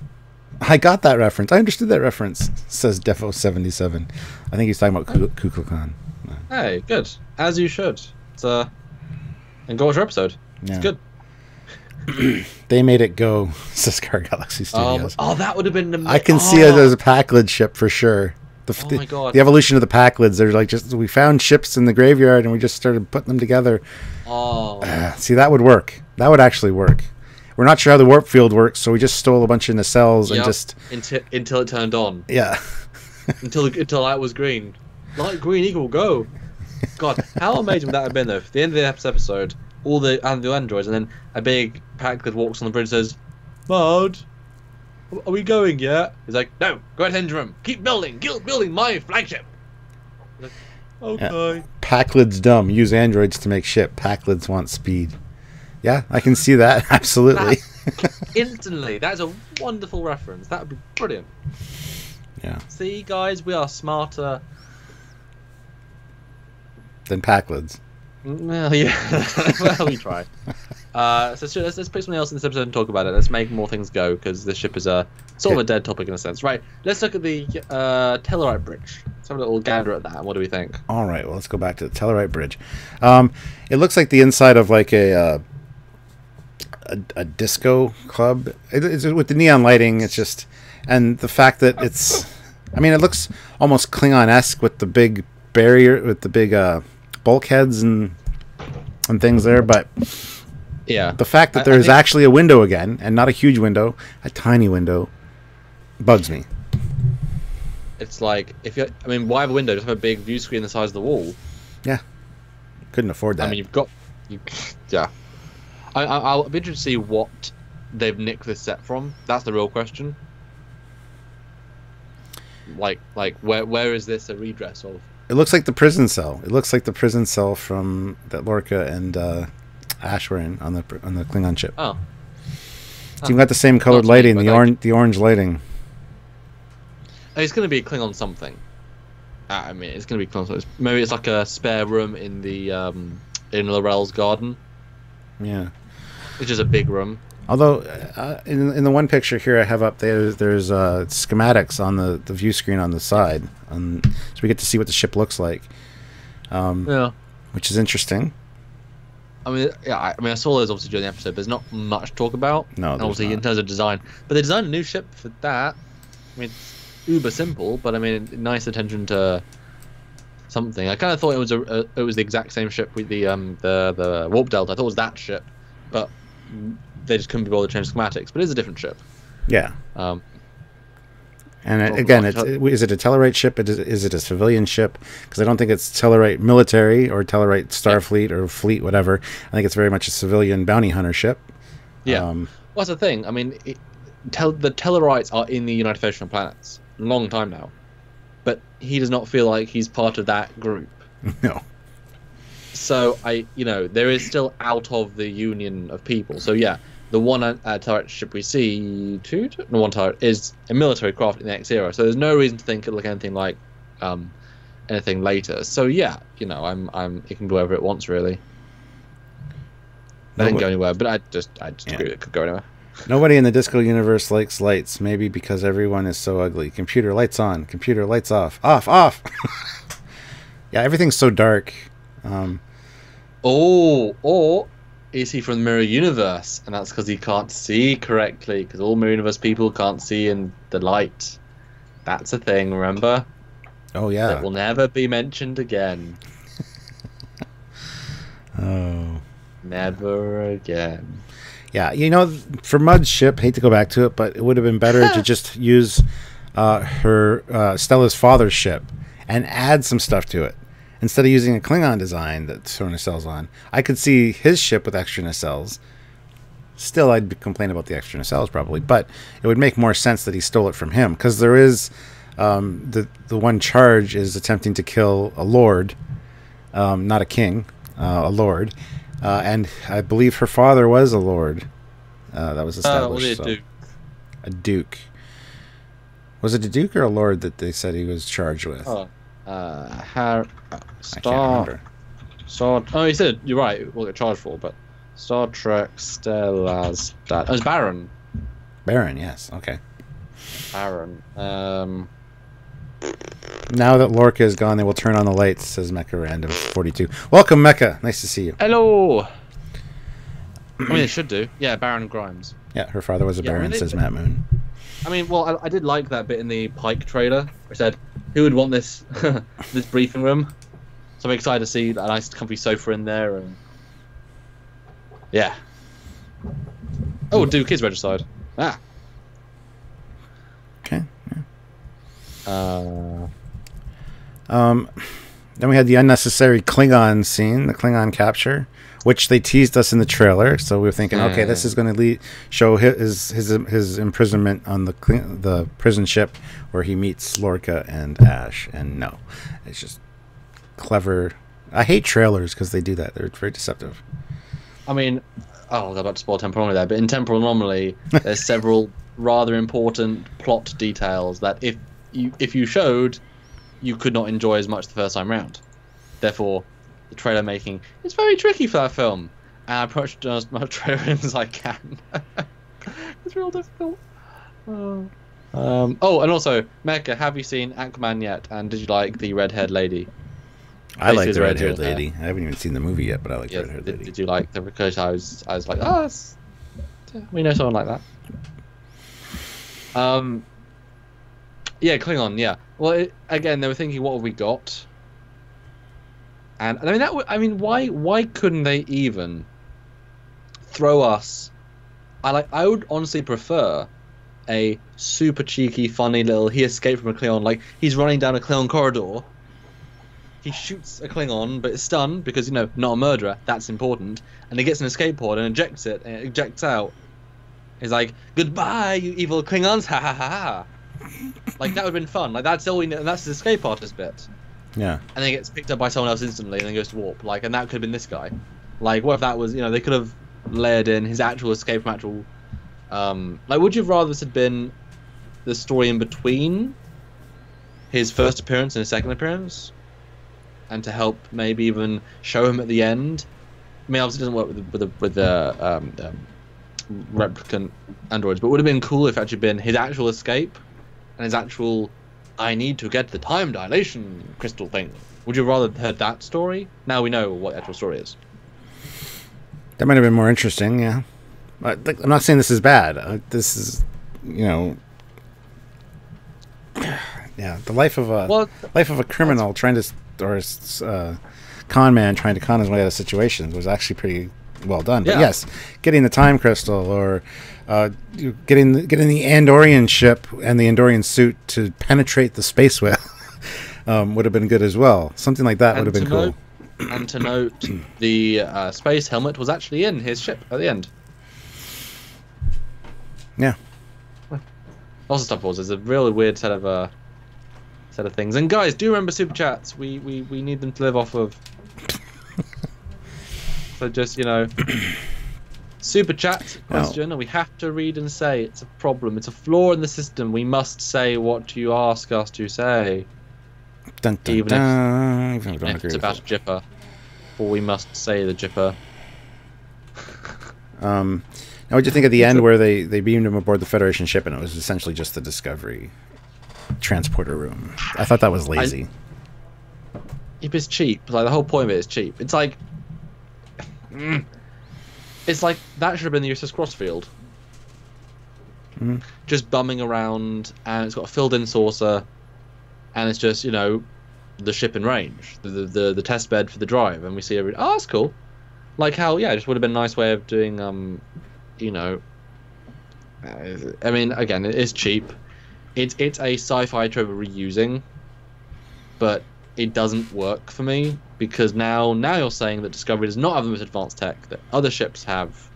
I got that reference. I understood that reference, says Defo77. I think he's talking about Kukulkan. Hey, good. As you should. It's and go watch your episode. Yeah. It's good. They made it go, says Car Galaxy Studios. Oh, that would have been amazing. I can see it as a Packlid ship for sure. Oh my god. The evolution of the Packlids. They're like we found ships in the graveyard and we just started putting them together. Oh. See, that would work. That would actually work. We're not sure how the warp field works, so we just stole a bunch of nacelles and just until it turned on. Yeah. until light was green. Light green equal go. God, how amazing would that have been though? At the end of the episode, all the androids, and then a big Packlid walks on the bridge and says, "Maud, are we going yet?" He's like, "No, go ahead, Hendrum. Keep building my flagship." Like, okay. Yeah. Packlid's dumb. Use androids to make ship. Packlids want speed. Yeah, I can see that. Absolutely. Instantly. That's a wonderful reference. That would be brilliant. Yeah. See, guys, we are smarter than Packlids. Well, yeah. Well, we try. So let's pick something else in this episode and talk about it. Let's make more things go, because this ship is a sort of a dead topic in a sense. Right, let's look at the Tellarite Bridge. Let's have a little gander at that. What do we think? All right, well, let's go back to the Tellarite Bridge. It looks like the inside of like a disco club. It's with the neon lighting. It's just, and the fact that it's, I mean, it looks almost Klingon-esque with the big barrier, with the big bulkheads and things there, but yeah, the fact that there's actually a window again, and not a huge window, a tiny window, bugs me. It's like, why have a window? Just have a big view screen the size of the wall. Yeah, couldn't afford that. I mean, yeah. I'll be interested to see what they've nicked this set from. That's the real question. Like where is this a redress of? It looks like the prison cell. It looks like the prison cell from that Lorca and Ash were in on the Klingon ship. Oh. So you've got the same colored lighting, the orange lighting. It's going to be a Klingon something. I mean, it's going to be Klingon something. Maybe it's like a spare room in the in Laurel's garden. Yeah. Which is a big room. Although, in the one picture here I have up there's schematics on the view screen on the side, so we get to see what the ship looks like. Yeah. Which is interesting. I mean, yeah. I saw those obviously during the episode. But there's not much to talk about. No, obviously not. In terms of design, but they designed a new ship for that. I mean, it's uber simple, but I mean, nice attention to something. I kind of thought it was the exact same ship with the warp delta. I thought it was that ship, but they just couldn't be bothered to change schematics. But it is a different ship. Yeah. And again, is it a Tellarite ship? Is it a civilian ship? Because I don't think it's Tellarite military or Tellarite Starfleet or fleet, whatever. I think it's very much a civilian bounty hunter ship. Yeah. Well, that's the thing. I mean, the Tellarites are in the United Federation of Planets a long time now, but he does not feel like he's part of that group. No. So there is still out of the union of people. So yeah, the one turret ship we see, one turret is a military craft in the X era. So there's no reason to think it'll look anything like anything later. So yeah, it can go wherever it wants really. It didn't go anywhere, but I just agree it could go anywhere. Nobody in the disco universe likes lights. Maybe because everyone is so ugly. Computer lights on. Computer lights off. Off. Yeah, everything's so dark. Or is he from the mirror universe, and that's because he can't see correctly? Because all mirror universe people can't see in the light. That's a thing. Remember? Oh yeah. That will never be mentioned again. Oh. Never again. Yeah, for Mud's ship, hate to go back to it, but it would have been better to just use her Stella's father's ship and add some stuff to it. Instead of using a Klingon design that's throwing nacelles on, I could see his ship with extra nacelles. Still, I'd complain about the extra nacelles probably, but it would make more sense that he stole it from him, because there is the one charge is attempting to kill a lord, not a king, a lord, and I believe her father was a lord. That was established. A duke. Was it a duke or a lord that they said he was charged with? I can't remember. Oh, he said you're right. We'll get charged for, but Star Trek Stella's dad. Oh, it's Baron. Baron, yes. Okay. Baron. Now that Lorca is gone, they will turn on the lights, says Mecha Random 42. Welcome, Mecha. Nice to see you. Hello. I mean, they should do. Yeah, Baron Grimes. Yeah, her father was a Baron, says Matt Moon. I mean, well, I did like that bit in the Pike trailer, where it said, who would want this this briefing room? So I'm excited to see a nice comfy sofa in there, and yeah. Oh, Duke is regicide. Ah. Okay. Yeah. Then we had the unnecessary Klingon scene, the Klingon capture, which they teased us in the trailer. So we were thinking, okay, this is going to show his imprisonment on the prison ship where he meets Lorca and Ash. And no, it's just clever. I hate trailers because they do that. They're very deceptive. I mean, I was about to spoil Temporal Anomaly there, but in Temporal Anomaly, there's several rather important plot details that if you showed, you could not enjoy as much the first time round. Therefore, the trailer making is very tricky for that film, and I approached as much trailer as I can. It's real difficult. Oh, and also, Mecha, have you seen Aquaman yet? And did you like the red-haired lady? I like the red-haired lady. I haven't even seen the movie yet, but I like the red-haired lady. Did you like the? Because I was like, we know someone like that. Yeah, Klingon. Yeah. Well, again, they were thinking, what have we got? And I mean, why couldn't they even throw us? I would honestly prefer a super cheeky, funny little. He escaped from a Klingon, like he's running down a Klingon corridor. He shoots a Klingon, but is stunned because not a murderer. That's important. And he gets an escape pod and ejects it, and it ejects out. He's like, "Goodbye, you evil Klingons!" Ha ha ha ha. Like that would have been fun. Like that's all we know, and that's the escape artist bit. Yeah. And then he gets picked up by someone else instantly, and then goes to warp. Like, and that could have been this guy. Like, what if that was? They could have layered in his actual escape from actual. Like, would you have rather this had been the story in between his first appearance and his second appearance, and to help maybe even show him at the end? I mean, obviously it doesn't work with the replicant androids, but it would have been cool if it actually been his actual escape and his actual I need to get the time dilation crystal thing. Would you rather have heard that story? Now we know what the actual story is. That might have been more interesting, yeah. I'm not saying this is bad. This is, yeah, the life of a criminal trying to, or a con man trying to con his way out of situations was actually pretty well done. But yes, getting the time crystal or getting the Andorian ship and the Andorian suit to penetrate the space whale would have been good as well. Something like that would have been cool. And to note, the space helmet was actually in his ship at the end. Yeah. Also, stuff was. There's a really weird set of things. And guys, do remember super chats. We need them to live off of. So just, super chat question, and we have to read and say it's a problem. It's a flaw in the system. We must say what you ask us to say. Dun, dun, Even dun. if it's about a jipper. Or we must say the jipper. Now, what'd you think at the end where they beamed him aboard the Federation ship and it was essentially just the Discovery transporter room? I thought that was lazy. It's cheap. Like, the whole point of it is cheap. It's like... It's like, that should have been the USS Crossfield. Just bumming around, and it's got a filled-in saucer, and it's just, the ship in range. The test bed for the drive, and we see every... Oh, that's cool. Like how, it just would have been a nice way of doing, I mean, again, it is cheap. It's a sci-fi trope of reusing, but it doesn't work for me, because now you're saying that Discovery does not have the most advanced tech that other ships have.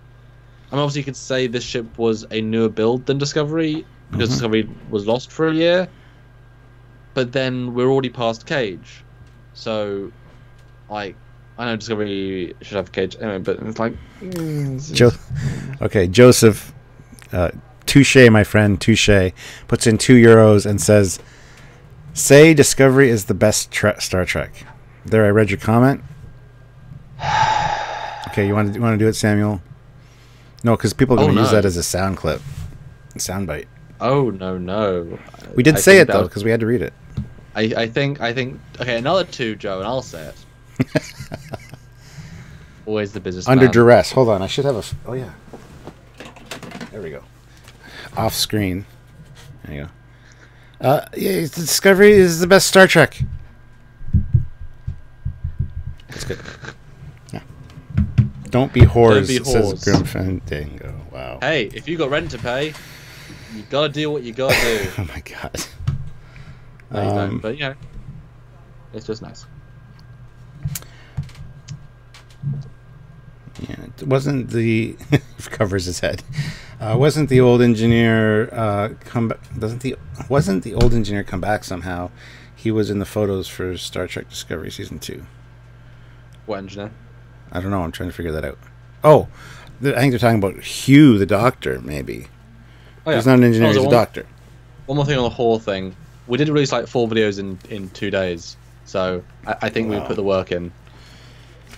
I mean, obviously you could say this ship was a newer build than Discovery, because Discovery was lost for a year, but then we're already past Cage. So, like, I know Discovery should have Cage anyway, but it's like... Okay, Joseph, touche, my friend, touche, puts in €2 and says, say Discovery is the best Star Trek. There, I read your comment. Okay, you want to do it, Samuel? No, because people are going to use that as a sound clip. A sound bite. Oh, no. We did say it, though, because we had to read it. I think... Okay, another 2, Joe, and I'll say it. Always the business Under duress. Hold on, I should have a... Oh, yeah. There we go. Off screen. There you go. Yeah, Discovery is the best Star Trek. That's good. Yeah. Don't be whores, says Grim Fandango. Wow. Hey, if you got rent to pay, you gotta do what you gotta do. Oh my god. No, you don't, but it's just nice. Yeah, it wasn't the covers his head. Wasn't the old engineer come back? Wasn't the old engineer come back somehow? He was in the photos for Star Trek Discovery Season 2. What engineer? I don't know. I'm trying to figure that out. Oh, I think they're talking about Hugh, the doctor, maybe. Oh, yeah. He's not an engineer, he's a doctor. One more thing on the whole thing. We did release like 4 videos in 2 days, so I think we put the work in.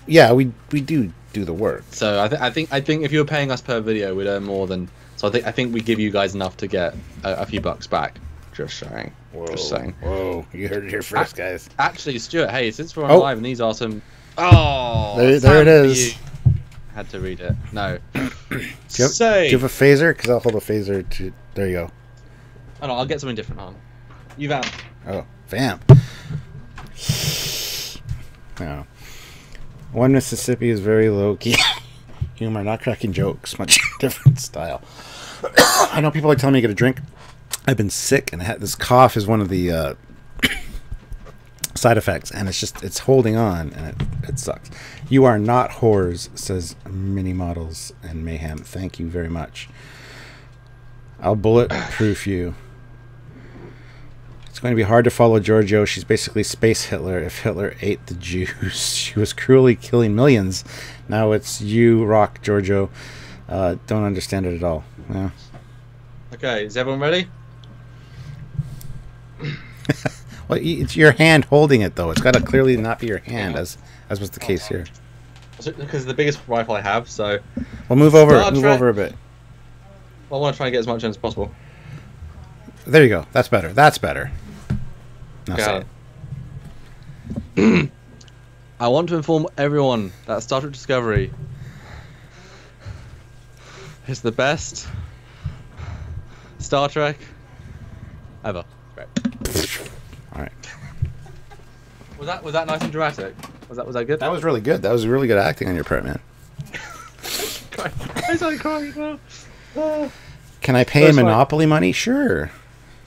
Yeah, we do the work. So I think if you were paying us per video, we'd earn more than. So I think we give you guys enough to get a few bucks back. Just saying. Whoa, just saying. Whoa, you heard it here first, guys. Actually, Stuart, hey, since we're on live and these are some. Oh, there it is. Had to read it. No. Do you have a phaser? Because I'll hold a phaser to. There you go. Oh no, I'll get something different on. You vamp. Oh, vamp. No. One Mississippi is very low key humor, not cracking jokes, much different style. I know people are telling me to get a drink. I've been sick, and this cough is one of the side effects, and it's holding on, and it sucks. You are not whores, says Mini Models and Mayhem. Thank you very much. I'll bulletproof you. It's going to be hard to follow Giorgio. She's basically space Hitler if Hitler ate the Jews. She was cruelly killing millions. Now it's you, Rock, Giorgio. Don't understand it at all. Yeah. Okay, is everyone ready? Well, it's your hand holding it, though. It's got to clearly not be your hand, as was the case here. Because it's the biggest rifle I have, so... Well, move over a bit. Well, I want to try and get as much in as possible. There you go. That's better. That's better. Now say it. I want to inform everyone that Star Trek Discovery is the best Star Trek ever. Great. All right. Was that nice and dramatic? Was that good? That was really good. That was really good acting on your part, man. I started crying as well. Can I pay Monopoly money? Sure.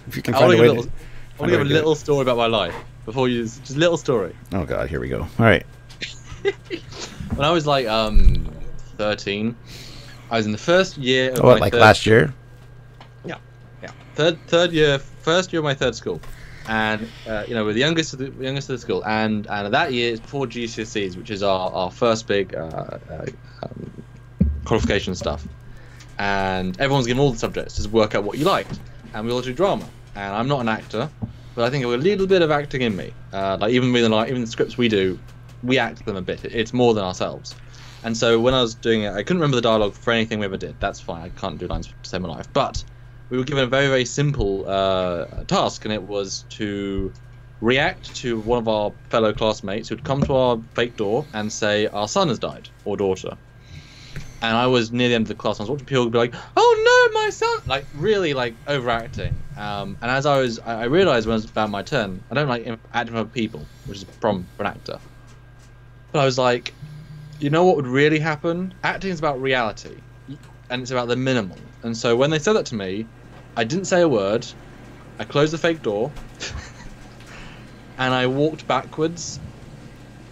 If you can find a way. I want to give a little story about my life before you. Just a little story. Oh God, here we go. All right. When I was like 13, I was in the first year of last year? Yeah. First year of my third school. And we're the youngest of the school, and that year is before GCSEs, which is our first big qualification stuff. And everyone's given all the subjects to work out what you liked, and we all do drama. And I'm not an actor, but I think I've got a little bit of acting in me. Even the scripts we do, we act them a bit. It's more than ourselves. And so when I was doing it, I couldn't remember the dialogue for anything we ever did. That's fine. I can't do lines to save my life, but we were given a very, very simple task, and it was to react to one of our fellow classmates who'd come to our fake door and say, our son has died, or daughter. And I was near the end of the class, and I was watching people be like, oh no, my son! Like, really, like, overacting. And as I realised when it was about my turn, I don't like acting for people, which is a problem for an actor. But I was like, you know what would really happen? Acting is about reality, and it's about the minimal. And so when they said that to me, I didn't say a word. I closed the fake door, and I walked backwards,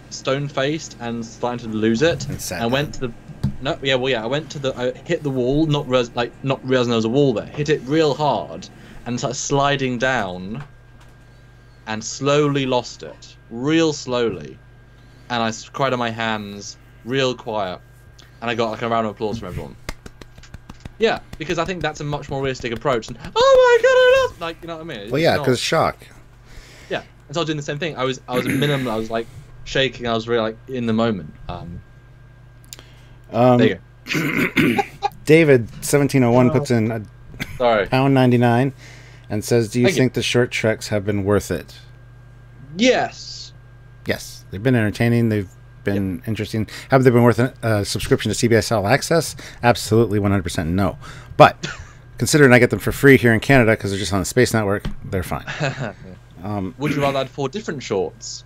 stone-faced, and starting to lose it. And I went to the I went to I hit the wall, not realizing there was a wall there. Hit it real hard, and started sliding down, and slowly lost it, real slowly. And I cried on my hands, real quiet, and I got like a round of applause from everyone. Yeah, because I think that's a much more realistic approach. And, oh my god, I lost! Like, you know what I mean? Well, yeah, because shock. Yeah, and so I was doing the same thing. I was a minimum. I was like shaking. I was really like in the moment. There you go. David 1701 puts in £1.99 and says, "Do you think the short treks have been worth it?" Yes. Yes, they've been entertaining. They've been interesting. Have they been worth a subscription to CBS All Access? Absolutely, 100% no. But considering I get them for free here in Canada because they're just on the Space Network, they're fine. Would you rather have 4 different shorts?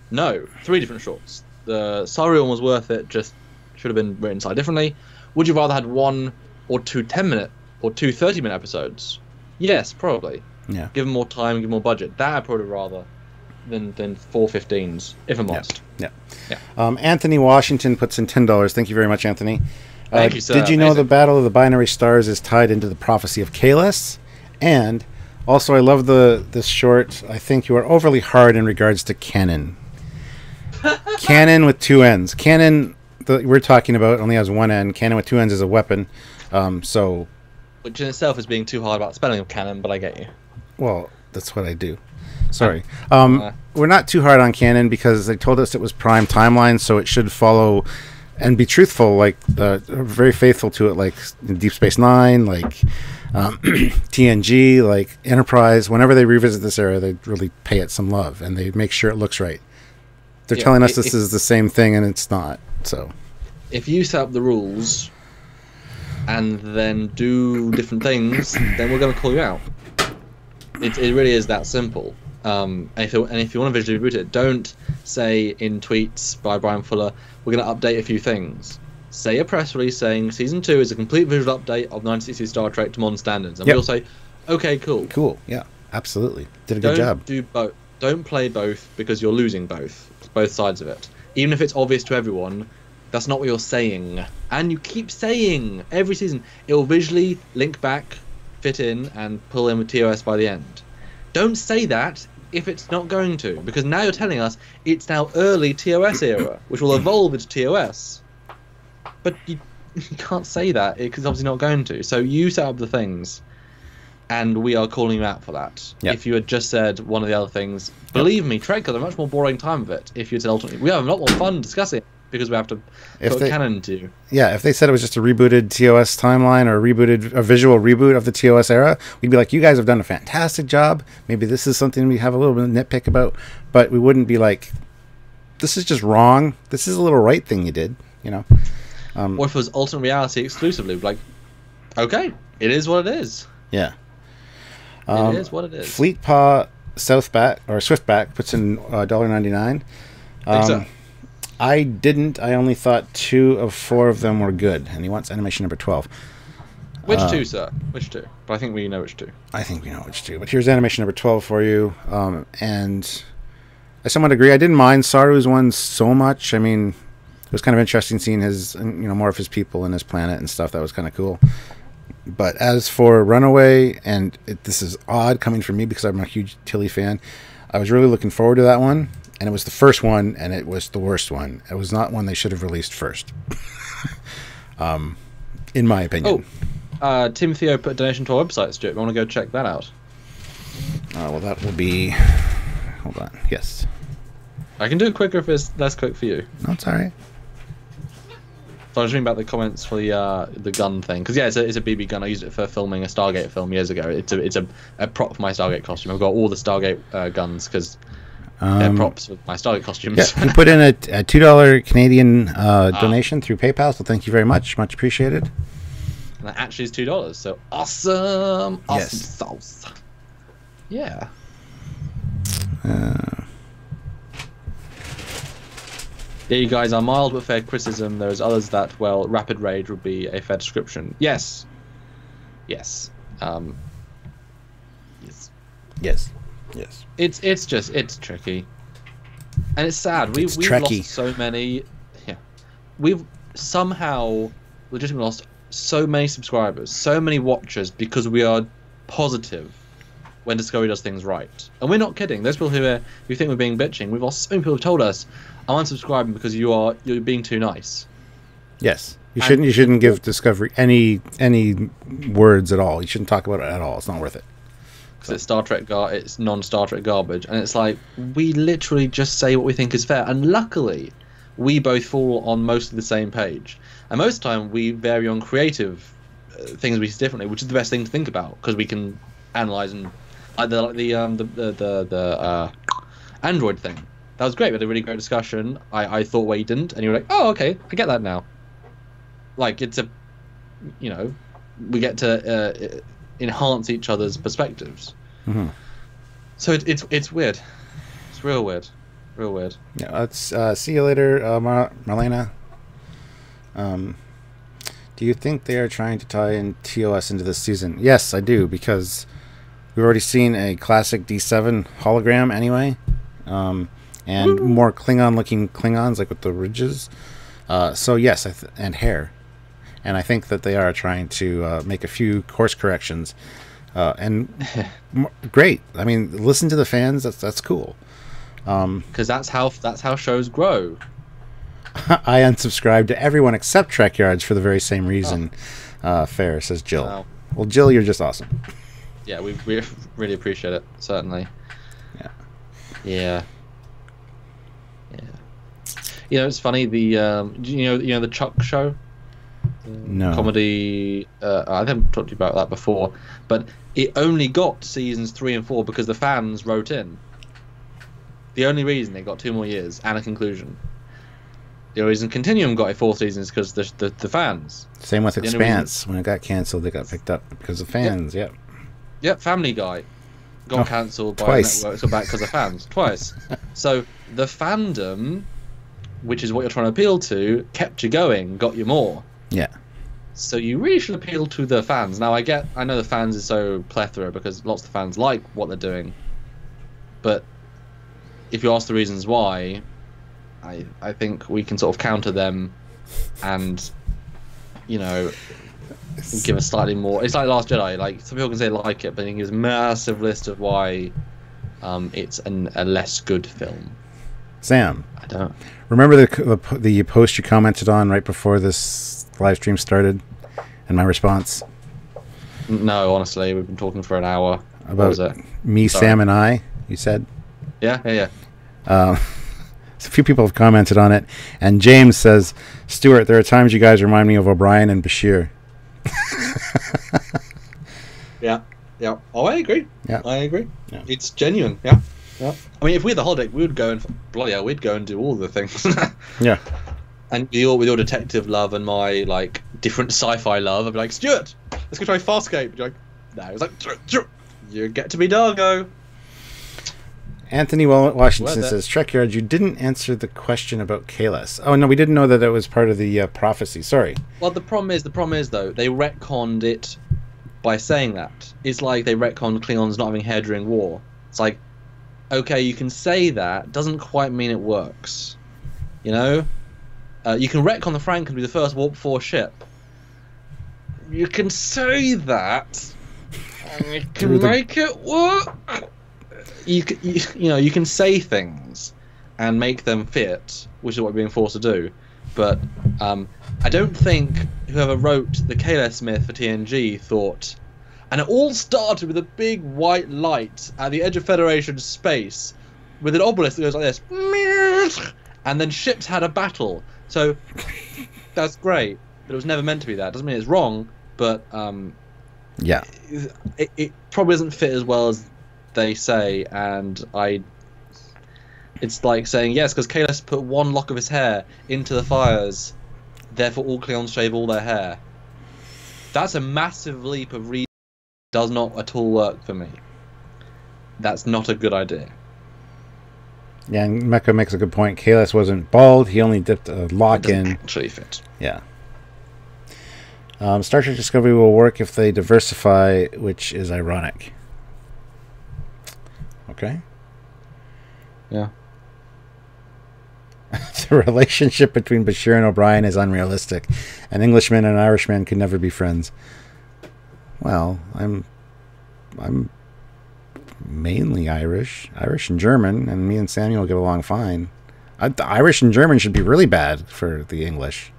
No, 3 different shorts. The Sorry one was worth it, just should have been written slightly differently. Would you rather had 1 or 2 10-minute or 2 30-minute episodes? Yes, probably. Yeah. Give them more time, give them more budget. That I'd probably rather than 4 15s, if I'm honest. Yeah. Anthony Washington puts in $10. Thank you very much, Anthony. Thank you, sir. Did you know the Battle of the Binary Stars is tied into the prophecy of Kalis? And also, I love this short. I think you are overly hard in regards to canon. Cannon with 2 ends. Cannon, we're talking about, only has 1 end. Cannon with 2 ends is a weapon. Which in itself is being too hard about spelling of canon, but I get you. Well, that's what I do. Sorry. We're not too hard on canon because they told us it was prime timeline, so it should follow and be truthful, like very faithful to it, like Deep Space Nine, like TNG, like Enterprise. Whenever they revisit this era, they really pay it some love and they make sure it looks right. They're telling us this is the same thing, and it's not. So, if you set up the rules and then do different things, then we're going to call you out. It really is that simple. And if you want to visually root it, don't say in tweets by Brian Fuller, we're going to update a few things. Say a press release saying Season 2 is a complete visual update of 1960s Star Trek to modern standards. And we'll say, okay, cool. Cool, yeah, absolutely. Did a good job. Do both. Don't play both because you're losing both sides of it. Even if it's obvious to everyone, that's not what you're saying. And you keep saying every season, it will visually link back, fit in, and pull in with TOS by the end. Don't say that if it's not going to, because now you're telling us it's now early TOS era, which will evolve into TOS. But you can't say that because it's obviously not going to. So you set up the things, and we are calling you out for that. Yep. If you had just said one of the other things, believe me, Trekyards had a much more boring time of it. If you had said alternately, we have a lot more fun discussing it because we have to put canon to. Yeah, if they said it was just a rebooted TOS timeline or a visual reboot of the TOS era, we'd be like, you guys have done a fantastic job. Maybe this is something we have a little bit of nitpick about, but we wouldn't be like, this is just wrong. This is a little right thing you did, you know. Or if it was alternate reality exclusively, like, okay, it is what it is. Yeah. It is what it is. Fleetpaw Swiftback puts in $1.99. Thanks, sir. I didn't. I only thought 2 of 4 of them were good, and he wants animation number 12. Which 2, sir? Which 2? But I think we know which 2. I think we know which 2. But here's animation number 12 for you. And I somewhat agree. I didn't mind Saru's one so much. I mean, it was kind of interesting seeing his, more of his people and his planet and stuff. That was kind of cool. But as for Runaway, and this is odd coming from me because I'm a huge Tilly fan, I was really looking forward to that one, and it was the first one, and it was the worst one. It was not one they should have released first, in my opinion. Oh, Timothy O put a donation to our website, Stuart. I want to go check that out. Well, that will be... Hold on. Yes. I can do it quicker if it's less quick for you. No, it's all right. So I was reading about the comments for the gun thing, because yeah, it's a BB gun. I used it for filming a Stargate film years ago. It's a prop for my Stargate costume. I've got all the Stargate guns because they're props with my Stargate costumes. Yeah, you put in a $2 Canadian donation through PayPal, so thank you very much. Much appreciated. And that actually is $2. So awesome Yes. sauce. Yeah. Yeah, you guys are mild but fair criticism. There's others that, well, rapid rage would be a fair description. Yes. Yes. Yes. Yes. Yes. It's tricky. And it's sad. We've tricky. lost so many. Yeah. We've somehow legitimately lost so many subscribers, so many watchers because we are positive when Discovery does things right. And we're not kidding. Those people who think we're being bitching, we've lost so many people who've told us, I'm unsubscribing because you're being too nice. Yes. You shouldn't give Discovery any words at all. You shouldn't talk about it at all. It's not worth it. Because it's it's non-Star Trek garbage, and it's like we literally just say what we think is fair. And luckily, we both fall on mostly the same page. And most of the time, we vary on creative things we see differently, which is the best thing to think about because we can analyze and the Android thing. That was great. We had a really great discussion. I thought where you didn't, and you were like, oh, okay, I get that now. Like it's we get to enhance each other's perspectives. Mm-hmm. So it's weird. It's real weird. Real weird. Yeah. Let's see you later, Marlena. Do you think they are trying to tie in TOS into this season? Yes, I do, because we've already seen a classic D7 hologram anyway, and more Klingon-looking Klingons, like with the ridges. So yes, and hair. And I think that they are trying to make a few course corrections. And great. I mean, listen to the fans. That's cool. Because that's how shows grow. I unsubscribed to everyone except Trekyards for the very same reason. Fair, says Jill. Wow. Well, Jill, you're just awesome. Yeah, we really appreciate it. Certainly. Yeah. Yeah. You know, it's funny. The the Chuck show. No. Comedy. I haven't talked to you about that before, but it only got seasons 3 and 4 because the fans wrote in. The only reason it got 2 more years and a conclusion. The only reason Continuum got a 4th season is because the fans. Same with Expanse. When it got cancelled, it got picked up because of fans. Yep. Yep. Family Guy got cancelled by twice. a network, so back because of fans. Twice. So the fandom, which is what you're trying to appeal to, kept you going, got you more. Yeah. So you really should appeal to the fans. Now I know the fans is so plethora because lots of the fans like what they're doing, but if you ask the reasons why, I think we can sort of counter them, and give a slightly more. It's like Last Jedi. Like some people can say like it, but I think it's a massive list of why it's a less good film. Sam, I don't remember the post you commented on right before this live stream started, and my response. No, honestly, we've been talking for an hour. About what was it? Me, Sorry. Sam, and I. You said. Yeah. A few people have commented on it, and James says, Stuart, there are times you guys remind me of O'Brien and Bashir. Yeah. Oh, I agree. Yeah. I agree. Yeah. It's genuine. Yeah. I mean, if we had the holodeck, we would go and we'd go and do all the things. Yeah. And with your detective love and my like different sci-fi love, I'd be like, Stuart, let's go try Farscape. You're like, no. It's like, you get to be Dargo. Anthony Washington says, Trekyards, you didn't answer the question about Kalis. Oh, no, we didn't know that it was part of the prophecy. Sorry. Well, the problem is, though, they retconned it by saying that. It's like they retconned Klingons not having hair during war. It's like, okay, you can say that, doesn't quite mean it works. You know? You can retcon the Franken to be the first Warp 4 ship. You can say that, and you can make it work. You can say things and make them fit, which is what we're being forced to do. But I don't think whoever wrote the Kalos myth for TNG thought. And it all started with a big white light at the edge of Federation space, with an obelisk that goes like this, and then ships had a battle. So that's great, but it was never meant to be that. Doesn't mean it's wrong, but yeah, it probably doesn't fit as well as they say. And it's like saying yes, because Kalos put one lock of his hair into the fires, therefore all Klingons shave all their hair. That's a massive leap of reason. Does not at all work for me. That's not a good idea. Yeah, and Mecca makes a good point. Kalos wasn't bald. He only dipped a lock in. Actually fit. Yeah. Star Trek Discovery will work if they diversify, which is ironic. Okay. Yeah. The relationship between Bashir and O'Brien is unrealistic. An Englishman and an Irishman could never be friends. Well, I'm mainly Irish and German, and me and Samuel get along fine. The Irish and German should be really bad for the English.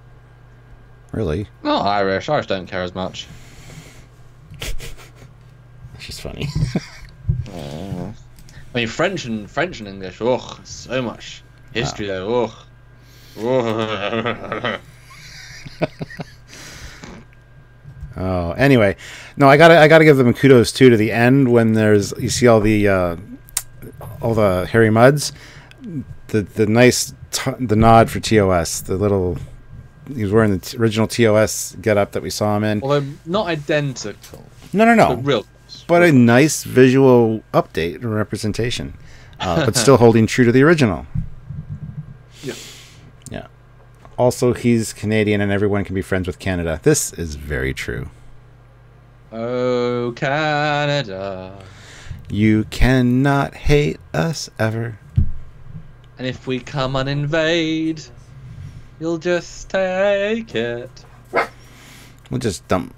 Really? Not Irish. Irish don't care as much. It's just funny. I mean, French and English. Ugh, so much history there. Ugh. Oh, anyway, no, I gotta give them kudos too to the end when you see all the Harry Mudds, the nice the nod for TOS, the little he was wearing the original TOS getup that we saw him in. Although not identical. No, But real close. But a nice visual update and representation, but still holding true to the original. Yeah. Yeah. Also, he's Canadian and everyone can be friends with Canada. This is very true. Oh, Canada. You cannot hate us ever. And if we come and invade, you'll just take it. We'll just dump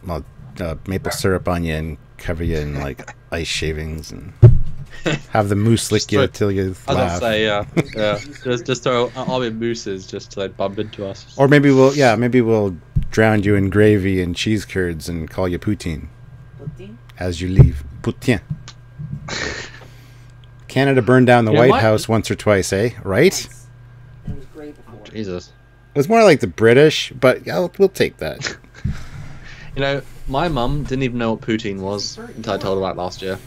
maple syrup on you and cover you in like ice shavings and have the moose lick you till you laugh. I was gonna say, yeah. Just throw army mooses just to like bump into us. Or maybe we'll drown you in gravy and cheese curds and call you poutine. Poutine? As you leave. Poutine. Canada burned down the White House once or twice, eh? Right? Yes. And it was great before. Jesus. It was more like the British, but yeah, we'll take that. You know, my mum didn't even know what poutine was until I told her about it last year.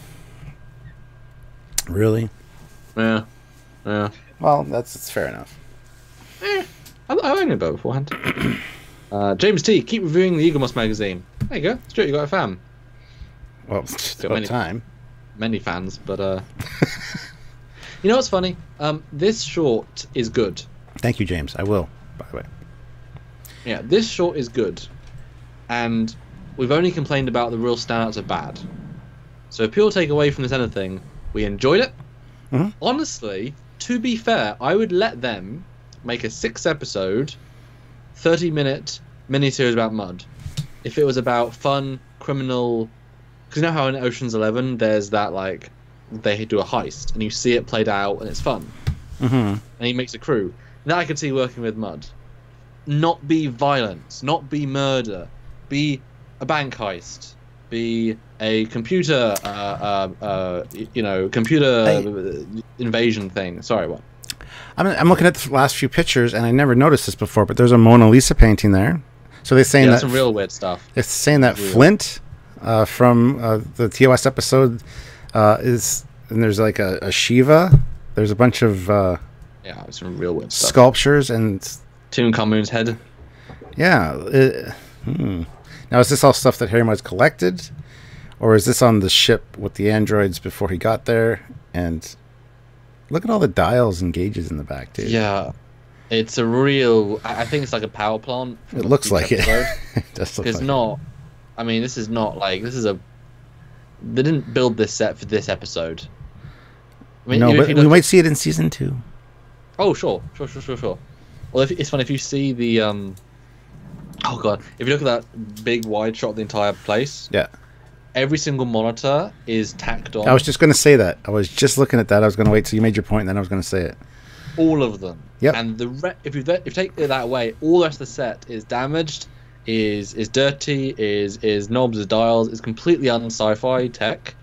Really? Yeah. Well, that's fair enough. I knew about it beforehand. James T, keep reviewing the Eagle Moss magazine. There you go. Stuart, you got a fan. Well, it's about time. Many fans, but you know what's funny? This short is good. Thank you, James. I will, by the way. Yeah, this short is good. And we've only complained about the real standouts are bad. So if people take away from this anything, we enjoyed it. Mm-hmm. Honestly, to be fair, I would let them make a 6-episode, 30-minute miniseries about Mud. If it was about fun, criminal... Because you know how in Ocean's 11, there's that, like, they do a heist, and you see it played out, and it's fun. Mm-hmm. And he makes a crew. That I could see working with Mud. Not be violence, not be murder, be a bank heist, be a computer, invasion thing. Sorry, what? I'm looking at the last few pictures, and I never noticed this before, but there's a Mona Lisa painting there. So they're saying that's that some real weird stuff. They're saying that Flint from the TOS episode is, and there's like a Shiva. There's a bunch of some real weird stuff. Sculptures and Tutankhamun's head. Yeah. Now, is this all stuff that Harry Mudd's collected? Or is this on the ship with the androids before he got there? And look at all the dials and gauges in the back, too. Yeah. It's a real... I think it's like a power plant. It looks like it. It does look like it's not... I mean, this is not like... This is a... They didn't build this set for this episode. I mean, no, but we might see it in Season 2. Oh, sure. Well, it's funny if you see the... Oh god, if you look at that big wide shot of the entire place, Yeah. every single monitor is tacked on. I was just going to say that. I was just looking at that. I was going to wait till you made your point, and then I was going to say it. All of them. Yep. And if you take that away, all the rest of the set is damaged, is dirty, is knobs, is dials, is completely un-sci-fi tech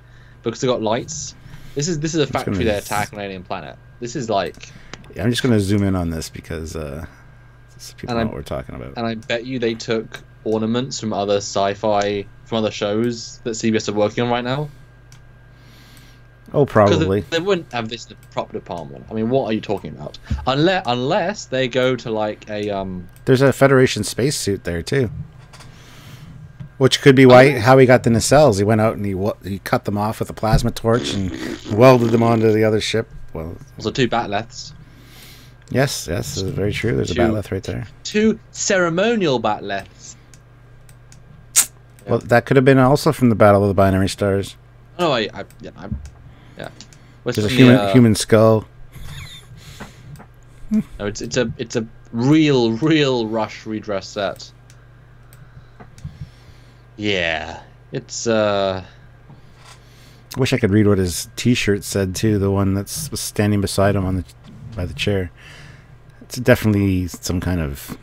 because they got lights. This is a factory there attacking an alien planet. This is like. Yeah, I'm just going to zoom in on this because so people know what we're talking about. And I bet you they took ornaments from other sci-fi, from other shows that CBS are working on right now. Oh, probably. They wouldn't have this in the proper department. I mean, what are you talking about? Unless they go to like a There's a Federation spacesuit there too, which could be how he got the nacelles. He went out and he cut them off with a plasma torch and welded them onto the other ship. Well, also 2 batleths. Yes, that's very true. There's a batleth right there. 2 ceremonial batleths. Well, that could have been also from the Battle of the Binary Stars. Oh, yeah. There's a human skull. No, it's a real Rush redress set. Yeah, it's I wish I could read what his T-shirt said too. The one was standing beside him by the chair. It's definitely some kind of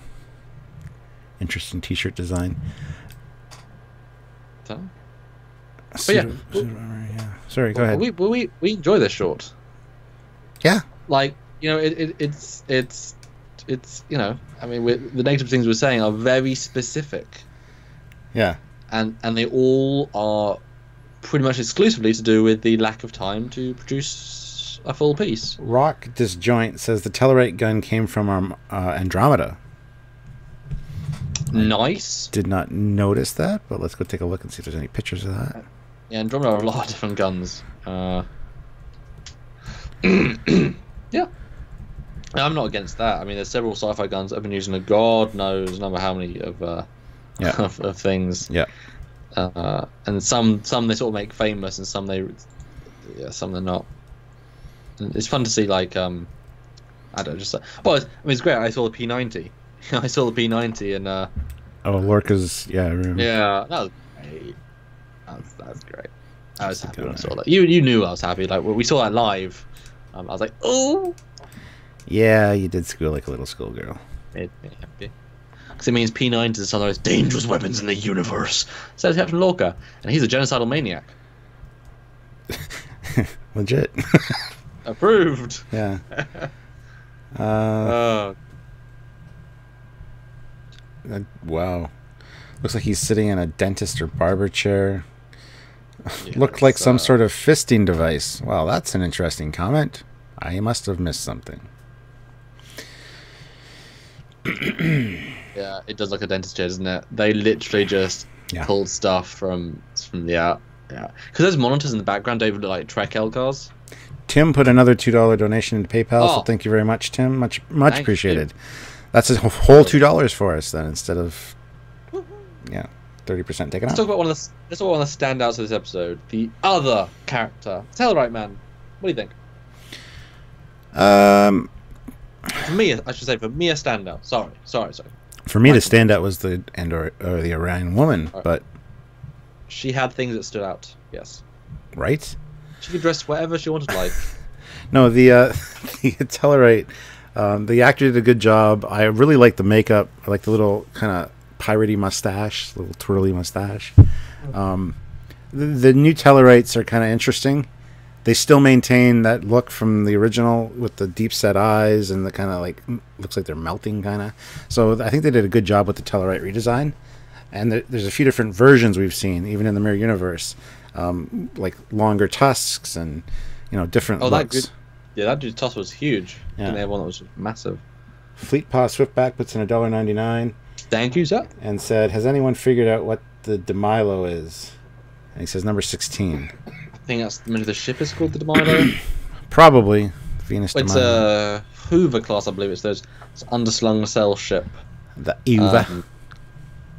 interesting T-shirt design. So? But yeah. Sorry, go ahead. We enjoy this short. Yeah. Like, you know, it's you know, I mean, the negative things we're saying are very specific. Yeah. And they all are pretty much exclusively to do with the lack of time to produce a full piece. Rock Disjoint says the Tellarite gun came from Andromeda. Nice. Did not notice that, but let's go take a look and see if there's any pictures of that. Yeah, Andromeda have a lot of different guns. Yeah. I'm not against that. I mean, there's several sci-fi guns that have been using a god knows number how many of of things. Yeah. And some they sort of make famous, and some they're not. And it's fun to see, like, I don't know, just well, I mean, it's great. I saw the P90. I saw the P90 and oh, Lorca's room. Yeah, that was great. That's great. I was happy when I saw that. You knew I was happy. Like when we saw that live, I was like, oh. Yeah, you did squeal like a little schoolgirl. Because it means P90 is some of the most dangerous weapons in the universe. Says Captain Lorca, and he's a genocidal maniac. Legit. Approved. Yeah. Wow. Looks like he's sitting in a dentist or barber chair. Yeah, looked like some sort of fisting device. Wow, that's an interesting comment. I must have missed something. Yeah, it does look like a dentist chair, doesn't it? They literally just pulled stuff from the out. Yeah, because there's monitors in the background. David look like Trekyard cars. Tim put another $2 donation into PayPal, so thank you very much, Tim. Much appreciated. You. That's a whole $2 for us then, instead of 30% taken Let's talk about one of the standouts of this episode. The other character, Tellarite Man. What do you think? For me, I should say, for me, a standout. Sorry. For me, the standout was the Orion woman, but she had things that stood out. Yes. Right. She could dress whatever she wanted, like. No, the Tellarite. The actor did a good job. I really like the makeup. I like the little kind of piratey mustache, little twirly mustache. The new Tellarites are kind of interesting. They still maintain that look from the original with the deep set eyes and the kind of like looks like they're melting kind of. So I think they did a good job with the Tellarite redesign. And there's a few different versions we've seen, even in the Mirror Universe, like longer tusks and different looks. That dude's tusk was huge. Yeah. And they had one that was massive. Fleet Paw Swiftback puts in $1.99. Thank you, sir. And said, "Has anyone figured out what the DeMilo is?" And he says number 16. I think that's the ship is called the DeMilo. Probably Venus DeMilo. It's a Hoover class, I believe. It's underslung cell ship. The Uva.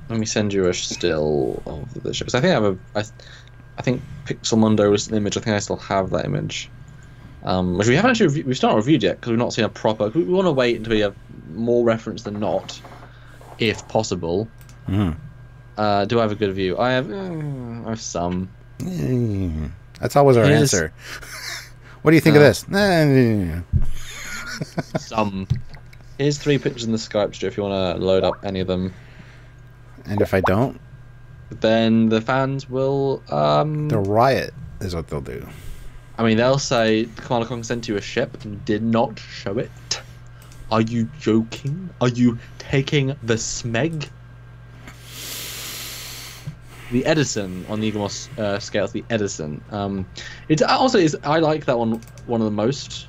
Let me send you a still of the ships. I think I think Pixelmundo was an image. I think I still have that image. Which we haven't actually we've still not reviewed yet because we've not seen a proper. We want to wait until we have more reference than not, if possible. Mm. Do I have a good view? I have some. That's always our answer. What do you think of this? Some. Here's 3 pictures in the Skype, Stu, if you want to load up any of them. And if I don't? Then the fans will... They'll riot, is what they'll do. I mean, they'll say, Commander Kong sent you a ship and did not show it. Are you joking? Are you taking the smeg? The Edison on the Eaglemoss scale is the Edison. It's also I like that one of the most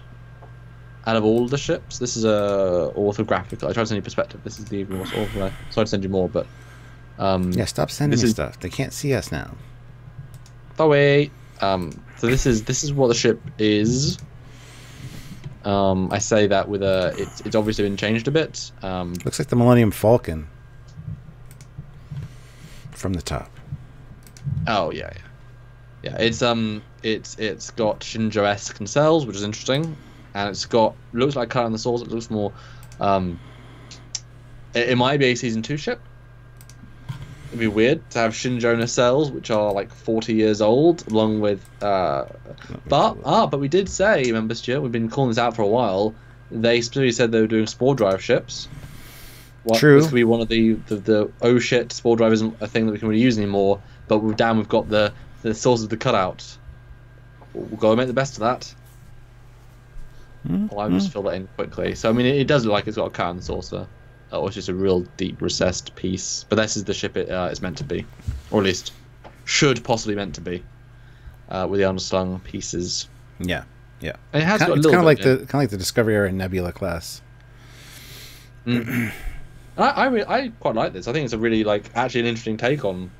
out of all the ships. This is a orthographical. I tried to send you perspective. This is the Eaglemoss orthographical. Sorry to send you more, but yeah, stop sending me stuff. They can't see us now. Away. So this is what the ship is. I say that with it's obviously been changed a bit. Looks like the Millennium Falcon from the top. Oh yeah. It's got Shinjo-esque nacelles, which is interesting, and it's got looks like cut on the source. It looks more. It might be a season 2 ship. It'd be weird to have Shinjo nacelles, which are like 40 years old, along with. But we did say, remember, Stuart, we've been calling this out for a while. They specifically said they were doing spore drive ships. True. This could be one of the oh shit, spore drive isn't a thing that we can really use anymore. But we've got the source of the cutout. We'll go and make the best of that. I'll just fill that in quickly. So I mean, it does look like it's got a cut on the saucer. Or it's just a real deep recessed piece. But this is the ship it is meant to be, or at least should possibly meant to be, with the unslung pieces. Yeah. And it has got a it's little kind bit, of like the Discovery Era Nebula class. I quite like this. I think it's a really actually an interesting take on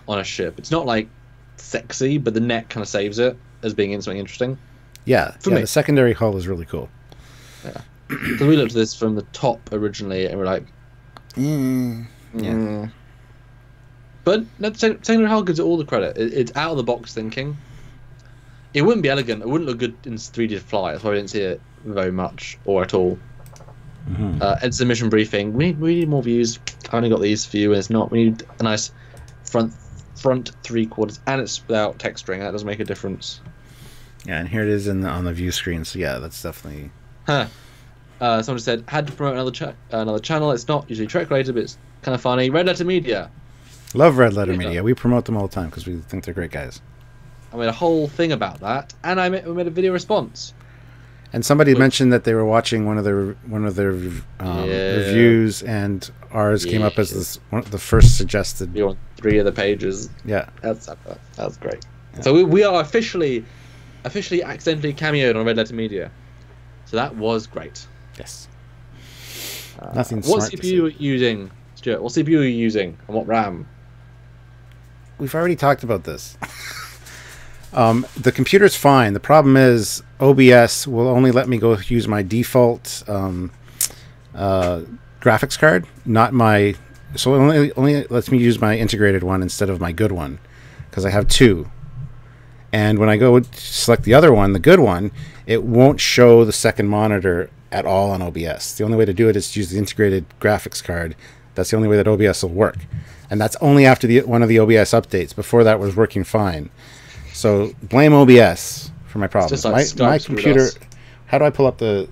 a ship. It's not like sexy, but the neck kind of saves it as being something interesting. Yeah, For me. The secondary hull is really cool. Yeah, because we looked at this from the top originally, and we're like, yeah. But secondary hull gives it all the credit. It's out of the box thinking. It wouldn't be elegant. It wouldn't look good in 3D to fly. That's why we didn't see it very much or at all. It's a mission briefing. We need more views. I only got these few, and it's not. We need a nice front 3/4, and it's without texturing. That does make a difference. Yeah, and here it is on the view screen. So yeah, that's definitely. Someone said had to promote another channel. It's not usually Trek related, but it's kind of funny. Red Letter Media. Love Red Letter Media. We promote them all the time because we think they're great guys. I made a whole thing about that, and we made a video response. And somebody mentioned that they were watching one of their reviews, and ours came up as the first suggested. You're on 3 of the pages. Yeah, that's great. Yeah. So we are officially accidentally cameoed on Red Letter Media. So that was great. Yes. Nothing. What CPU are you using, Stuart? What CPU are you using, and what RAM? We've already talked about this. The computer's fine. The problem is OBS will only let me go use my default graphics card, not my. So it only lets me use my integrated one instead of my good one, because I have 2. And when I go select the other one, the good one, it won't show the second monitor at all on OBS. The only way to do it is to use the integrated graphics card. That's the only way that OBS will work. And that's only after one of the OBS updates. Before that was working fine. So blame OBS for my problems. My computer. How do I pull up the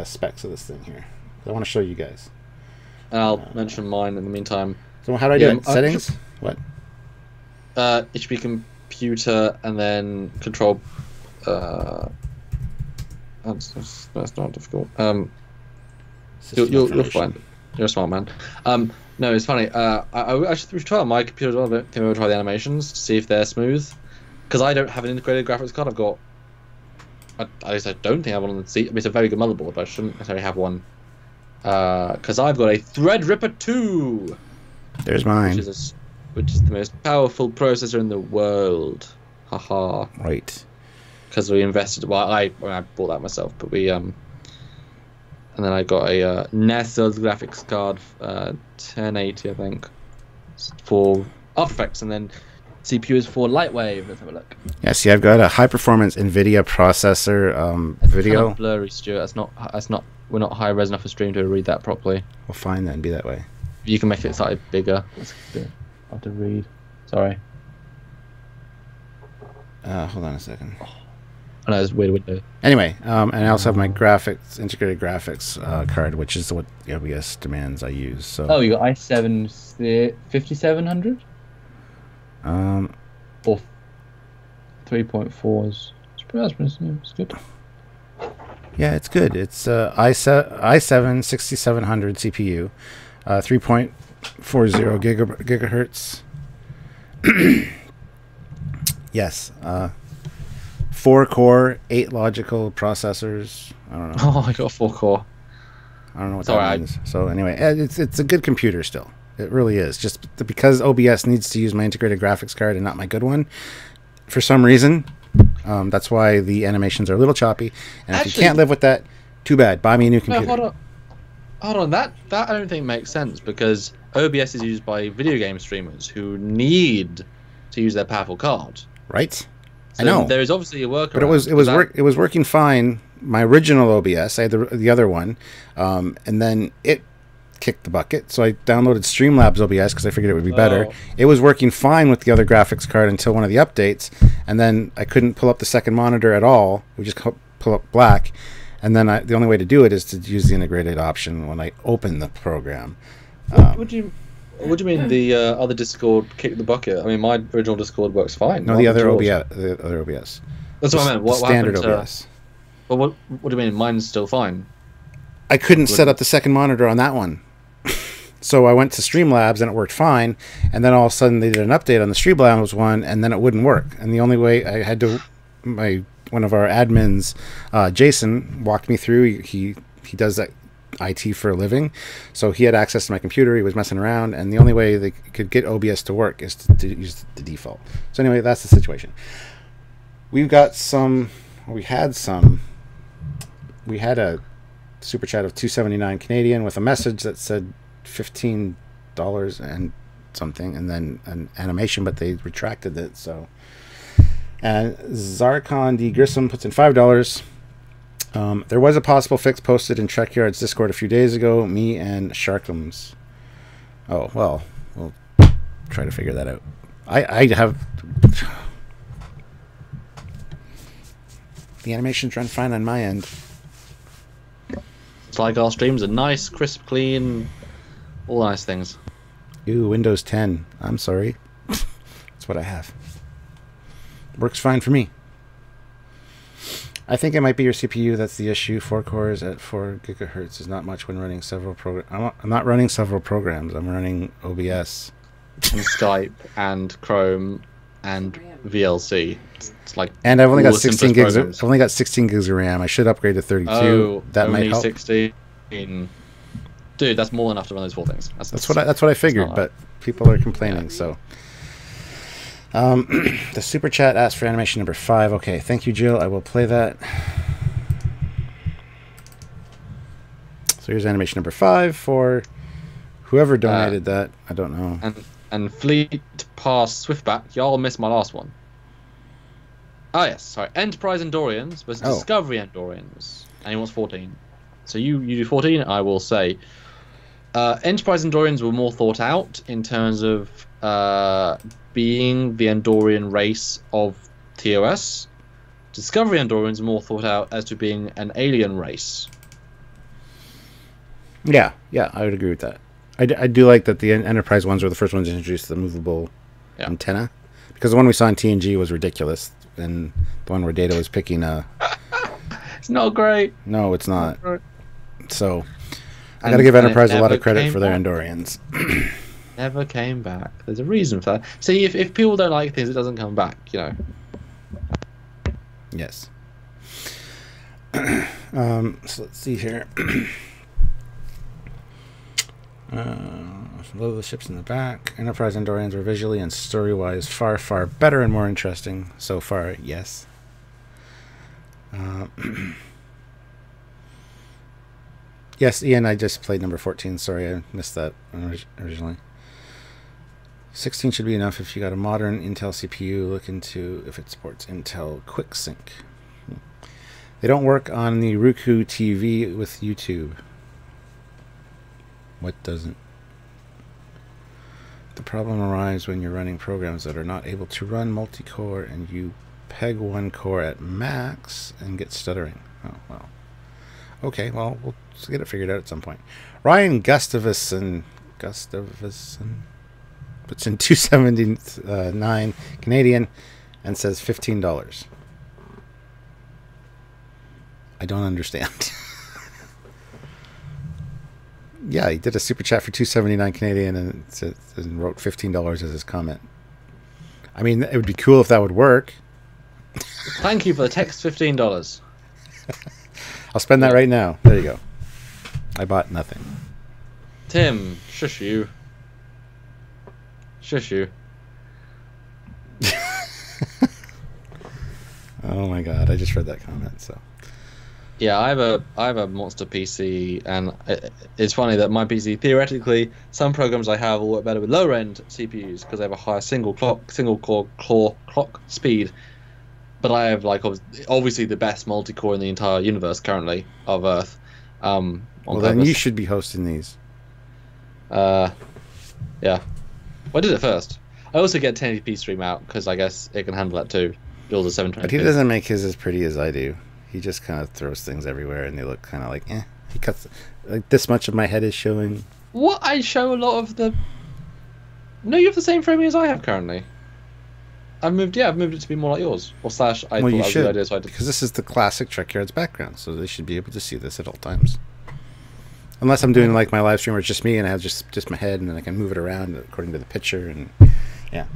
specs of this thing here? I want to show you guys. I'll mention mine in the meantime. So how do I do it? Settings? What? HP computer and then control. That's not difficult. You'll find it. You're a smart man. No, it's funny. I should try on my computer as well. I think we'll try the animations to see if they're smooth. Because I don't have an integrated graphics card. I've got. At least I don't think I have one on the seat. I mean, it's a very good motherboard, but I shouldn't necessarily have one. Because I've got a Threadripper 2. There's mine. Which is the most powerful processor in the world. Haha. Right. Because we invested. Well, I bought that myself, but we and then I got a Nestled graphics card, 1080, I think, for After Effects, and then CPU is for Lightwave. Let's have a look. Yeah, see, I've got a high-performance NVIDIA processor. Video. Kind of blurry, Stuart. That's not. We're not high res enough for stream to read that properly. Well, fine then. Be that way. You can make it slightly bigger. It's a bit hard to read. Sorry. Hold on a second. I know it's a weird window. Anyway, and I also have my graphics, integrated graphics card, which is what the OBS demands I use. So. Oh, you got i7 5700? Or 3.4s. It's good. Yeah, it's good. It's i7 6700 CPU, 3.40 gigahertz. Yes. 4-core, 8 logical processors. I don't know. Oh, I got a 4-core. I don't know what that means. So anyway, it's a good computer still. It really is. Just because OBS needs to use my integrated graphics card and not my good one, for some reason, that's why the animations are a little choppy. And actually, if you can't live with that, too bad. Buy me a new computer. No, hold on. That I don't think makes sense, because OBS is used by video game streamers who need to use their powerful card. Right? So I know. There is obviously a workaround. But it was working fine. My original OBS, I had the other one, and then it kicked the bucket. So I downloaded Streamlabs OBS because I figured it would be better. It was working fine with the other graphics card until one of the updates, and then I couldn't pull up the second monitor at all. We just pull up black, and then the only way to do it is to use the integrated option when I open the program. What do you mean the other Discord kicked the bucket? I mean, my original Discord works fine. No, the other OBS. That's what I meant. What standard happened to, OBS. Well, what do you mean? Mine's still fine. I couldn't set up the second monitor on that one. So I went to Streamlabs and it worked fine. And then all of a sudden they did an update on the Streamlabs one and then it wouldn't work. And the only way I had to, one of our admins, Jason, walked me through. He does that IT for a living. So he had access to my computer. He was messing around. And the only way they could get OBS to work is to use the default. So anyway, that's the situation. We had a super chat of $2.79 Canadian with a message that said $15 and something, and then an animation, but they retracted it. So, and Zarkon D Grissom puts in $5. There was a possible fix posted in Trekyards Discord a few days ago. Me and Sharkums. Oh well, we'll try to figure that out. I have the animations run fine on my end. It's like our streams are nice, crisp, clean, all nice things. Ooh, Windows 10. I'm sorry. That's what I have. Works fine for me. I think it might be your CPU that's the issue. 4 cores at 4 gigahertz is not much when running several programs. I'm not running several programs. I'm running OBS. And Skype and Chrome and VLC. It's like, and I've only got the 16 simplest gigs. programs. I've only got 16 gigs of RAM. I should upgrade to 32. Oh, that might only help. 16. Dude, that's more than enough to run those 4 things. That's what I figured, but people are complaining. Yeah. So, the super chat asked for animation number 5. Okay, thank you, Jill. I will play that. So here's animation number 5 for whoever donated that. I don't know. And Fleet Pass Swiftback. Y'all missed my last one. Oh yes, sorry. Enterprise Andorians versus Discovery Andorians, and he wants 14. So you do 14. I will say, Enterprise Andorians were more thought out in terms of being the Andorian race of TOS. Discovery Andorians are more thought out as to being an alien race. Yeah, I would agree with that. I do like that the Enterprise ones were the first ones to introduce the movable antenna, because the one we saw in TNG was ridiculous, and the one where Data was picking a... It's not great. No, it's not. So, I got to give Enterprise a lot of credit for their Andorians. Never came back. There's a reason for that. See, if people don't like things, it doesn't come back, you know. Yes. So let's see here. Load the ships in the back. Enterprise Andorians were visually and story-wise far, far better and more interesting. So far, yes. Yes, Ian, I just played number 14. Sorry, I missed that originally. 16 should be enough if you got a modern Intel CPU. Look into if it supports Intel QuickSync. They don't work on the Roku TV with YouTube. What doesn't? The problem arises when you're running programs that are not able to run multi-core and you peg one core at max and get stuttering. Oh, well. Okay, well, we'll get it figured out at some point. Ryan Gustavson puts in $2.79 Canadian and says $15. I don't understand. Yeah, he did a super chat for $2.79 Canadian and wrote $15 as his comment. I mean, it would be cool if that would work. Thank you for the text, $15. I'll spend that right now. There you go. I bought nothing. Tim, shush you. Shush you. Oh my god, I just read that comment, so. Yeah, I have a monster PC, and it's funny that my PC, theoretically, some programs I have will work better with lower-end CPUs because they have a higher single core clock speed. But I have obviously the best multi-core in the entire universe currently of Earth. Well, then you should be hosting these. Yeah. Well, I did it first. I also get 1080p stream out because I guess it can handle that too. Yours is 720p. But he doesn't make his as pretty as I do. He just kind of throws things everywhere, and they look kind of like, eh. He cuts like this much of my head is showing. What? I show a lot of the. No, you have the same framing as I have currently. I've moved it to be more like yours. Or slash, I thought that was a good idea, so I did. Because this is the classic Trekyards background, so they should be able to see this at all times. Unless I'm doing like my live stream where it's just me and I have just my head, and then I can move it around according to the picture, and yeah.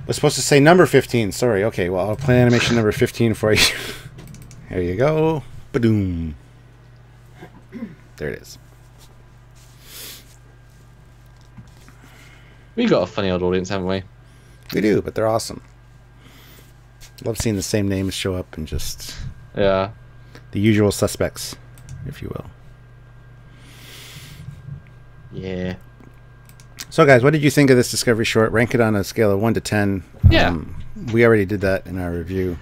Was supposed to say number 15. Sorry. Okay. Well, I'll play animation number 15 for you. There you go. Ba-doom. There it is. We got a funny old audience, haven't we? We do, but they're awesome. Love seeing the same names show up and just the usual suspects, if you will. Yeah. So, guys, what did you think of this Discovery short? Rank it on a scale of 1 to 10. Yeah. We already did that in our review.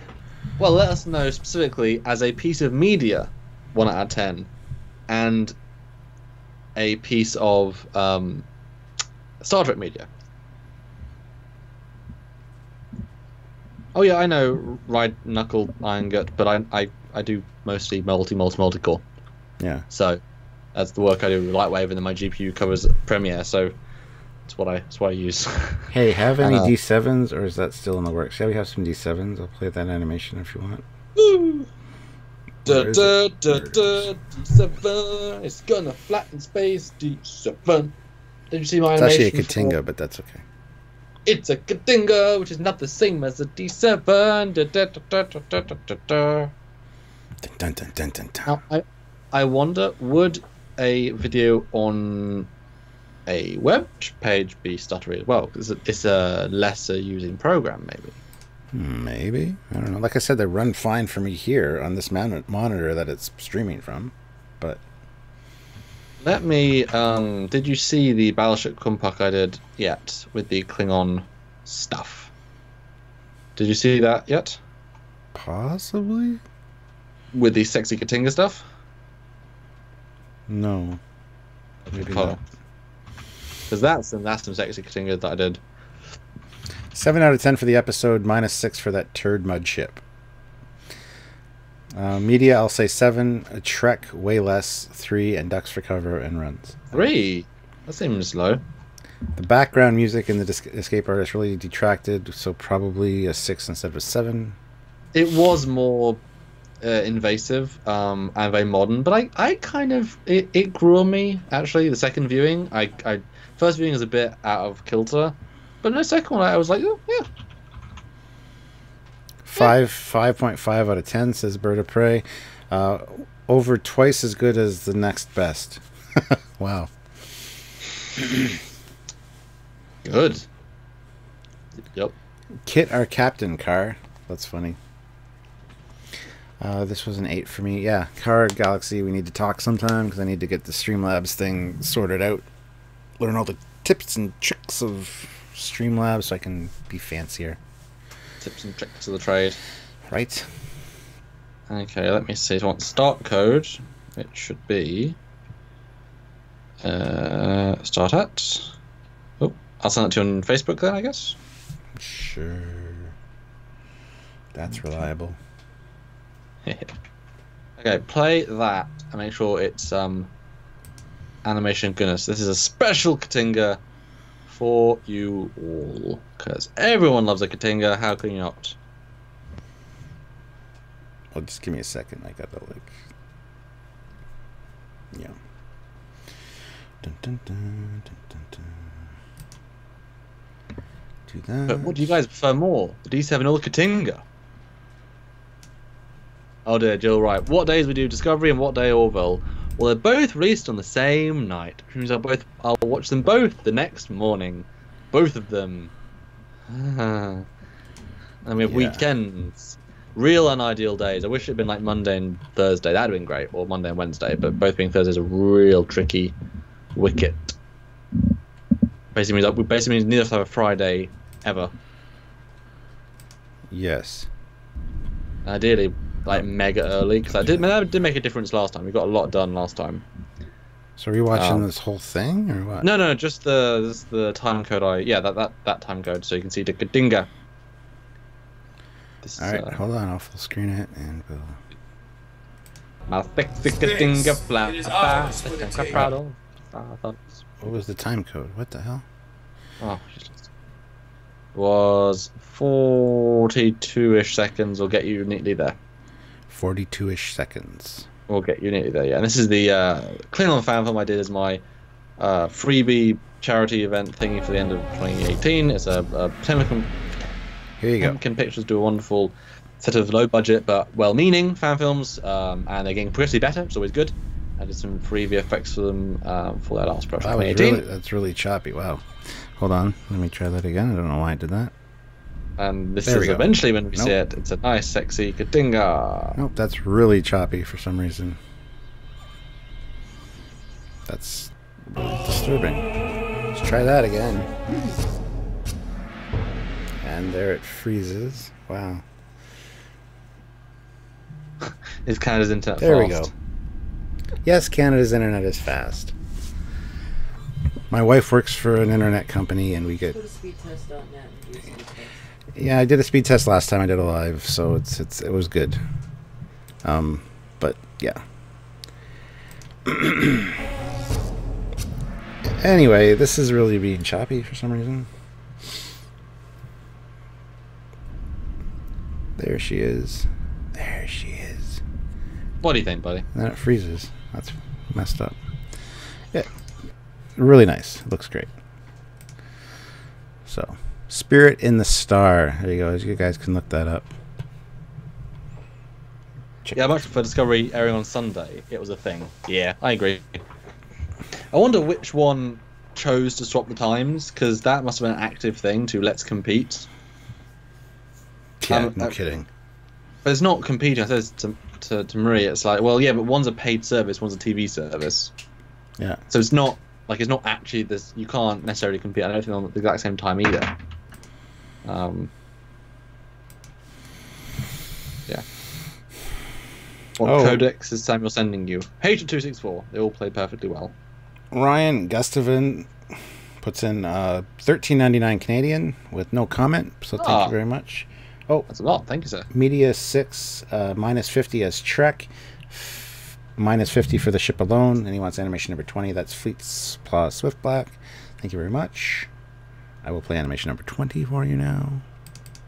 Well, let us know specifically as a piece of media, 1 out of 10, and a piece of Star Trek media. Oh yeah, I know Ride Knuckle Iron Gut, but I do mostly multi-core. Yeah. So that's the work I do with Lightwave, and then my GPU covers Premiere, so that's what I use. Hey, have any D7s, or is that still in the works? Yeah, we have some D7s. I'll play that animation if you want. Woo! D7, it's gonna flatten space. D7. Did you see my animation? It's actually a Katinga, but that's okay. It's a Katinga, which is not the same as a D7. Dun, dun, dun, dun, dun. Now, I wonder, would a video on a web page be stuttery as well? Because it's a lesser using program, maybe. Maybe. I don't know. Like I said, they run fine for me here on this monitor that it's streaming from. But let me. Did you see the Battleship Kumpuck I did yet with the Klingon stuff? Did you see that yet? Possibly. With the sexy Katinga stuff? No. Maybe not. Because that's some sexy Katinga that I did. 7 out of 10 for the episode, -6 for that turd mud ship. Media, I'll say 7. A Trek, way less. 3, and ducks for cover and runs. 3? That seems low. The background music in the escape artist really detracted, so probably a 6 instead of a 7. It was more invasive and very modern, but I kind of it grew on me actually. The second viewing, I first viewing is a bit out of kilter, but the second one I was like, oh yeah. 5.5 out of 10 says Bird of Prey. Over twice as good as the next best. Wow. Good. Yep. Kit our captain car. That's funny. This was an 8 for me. Yeah, Car Galaxy, we need to talk sometime because I need to get the Streamlabs thing sorted out. Learn all the tips and tricks of Streamlabs so I can be fancier. Tips and tricks of the trade. Right. Okay, let me see. So I want start code. It should be start at. Oh, I'll send it to you on Facebook then, I guess. Sure. That's reliable. Okay, play that and make sure it's animation goodness. This is a special Katinga for you all, because everyone loves a Katinga. How can you not? Well, just give me a second. I gotta like, yeah. Dun, dun, dun, dun, dun, dun. Do that. But what do you guys prefer more, the D7 or the Katinga? Oh dear, Jill, right. What days we do Discovery and what day Orville? Well, they're both released on the same night, which means I'll watch them both the next morning. Both of them. And we have weekends. Real unideal days. I wish it had been like Monday and Thursday. That'd have been great. Or Monday and Wednesday. But both being Thursdays are real tricky wicket. Basically means neither of us have a Friday ever. Yes. Ideally, like mega early, because that did make a difference last time. We got a lot done last time. So are you watching this whole thing or what? No, just the time code. That time code, so you can see the Katinga. All right, hold on. I'll full screen it and we'll. What was the time code? What the hell? Oh, was 42-ish seconds. Will get you neatly there. 42-ish seconds. We'll get you neatly there. Yeah, and this is the Klingon fan film I did as my freebie charity event thingy for the end of 2018. It's a Here you go. Pumpkin Pictures do a wonderful set of low-budget but well-meaning fan films, and they're getting progressively better. It's always good. I did some free VFX for them for their last project. 2018. That's really choppy. Wow. Hold on. Let me try that again. I don't know why I did that. And this is eventually when we see it. It's a nice, sexy Katinga. Nope, that's really choppy for some reason. That's really disturbing. Let's try that again. And there it freezes. Wow. Is Canada's internet there fast? We go. Yes, Canada's internet is fast. My wife works for an internet company, and we get. Go to speedtest.net and do a speed test. Yeah, I did a speed test last time I did a live, so it was good. But yeah. Anyway, this is really being choppy for some reason. There she is. There she is. What do you think, buddy? And then it freezes. That's messed up. Yeah, really nice. It looks great. So, Spirit in the Star. There you go. You guys can look that up. Yeah, I much prefer Discovery airing on Sunday. It was a thing. Yeah, I agree. I wonder which one chose to swap the times, because that must have been an active thing to let's compete. Yeah, no kidding. But it's not competing. I said to Marie, it's like, well, yeah, but one's a paid service, one's a TV service. Yeah. So it's not actually this. You can't necessarily compete. I don't think on the exact same time either. Yeah. What codex is Samuel sending you? H264. They all play perfectly well. Ryan Gustavin puts in $13.99 Canadian with no comment. So thank you very much. Oh, that's a lot. Thank you, sir. Media 6 minus 50 as Trek, minus 50 for the ship alone, and he wants animation number 20. That's Fleet's Plus Swift Black. Thank you very much. I will play animation number 20 for you now.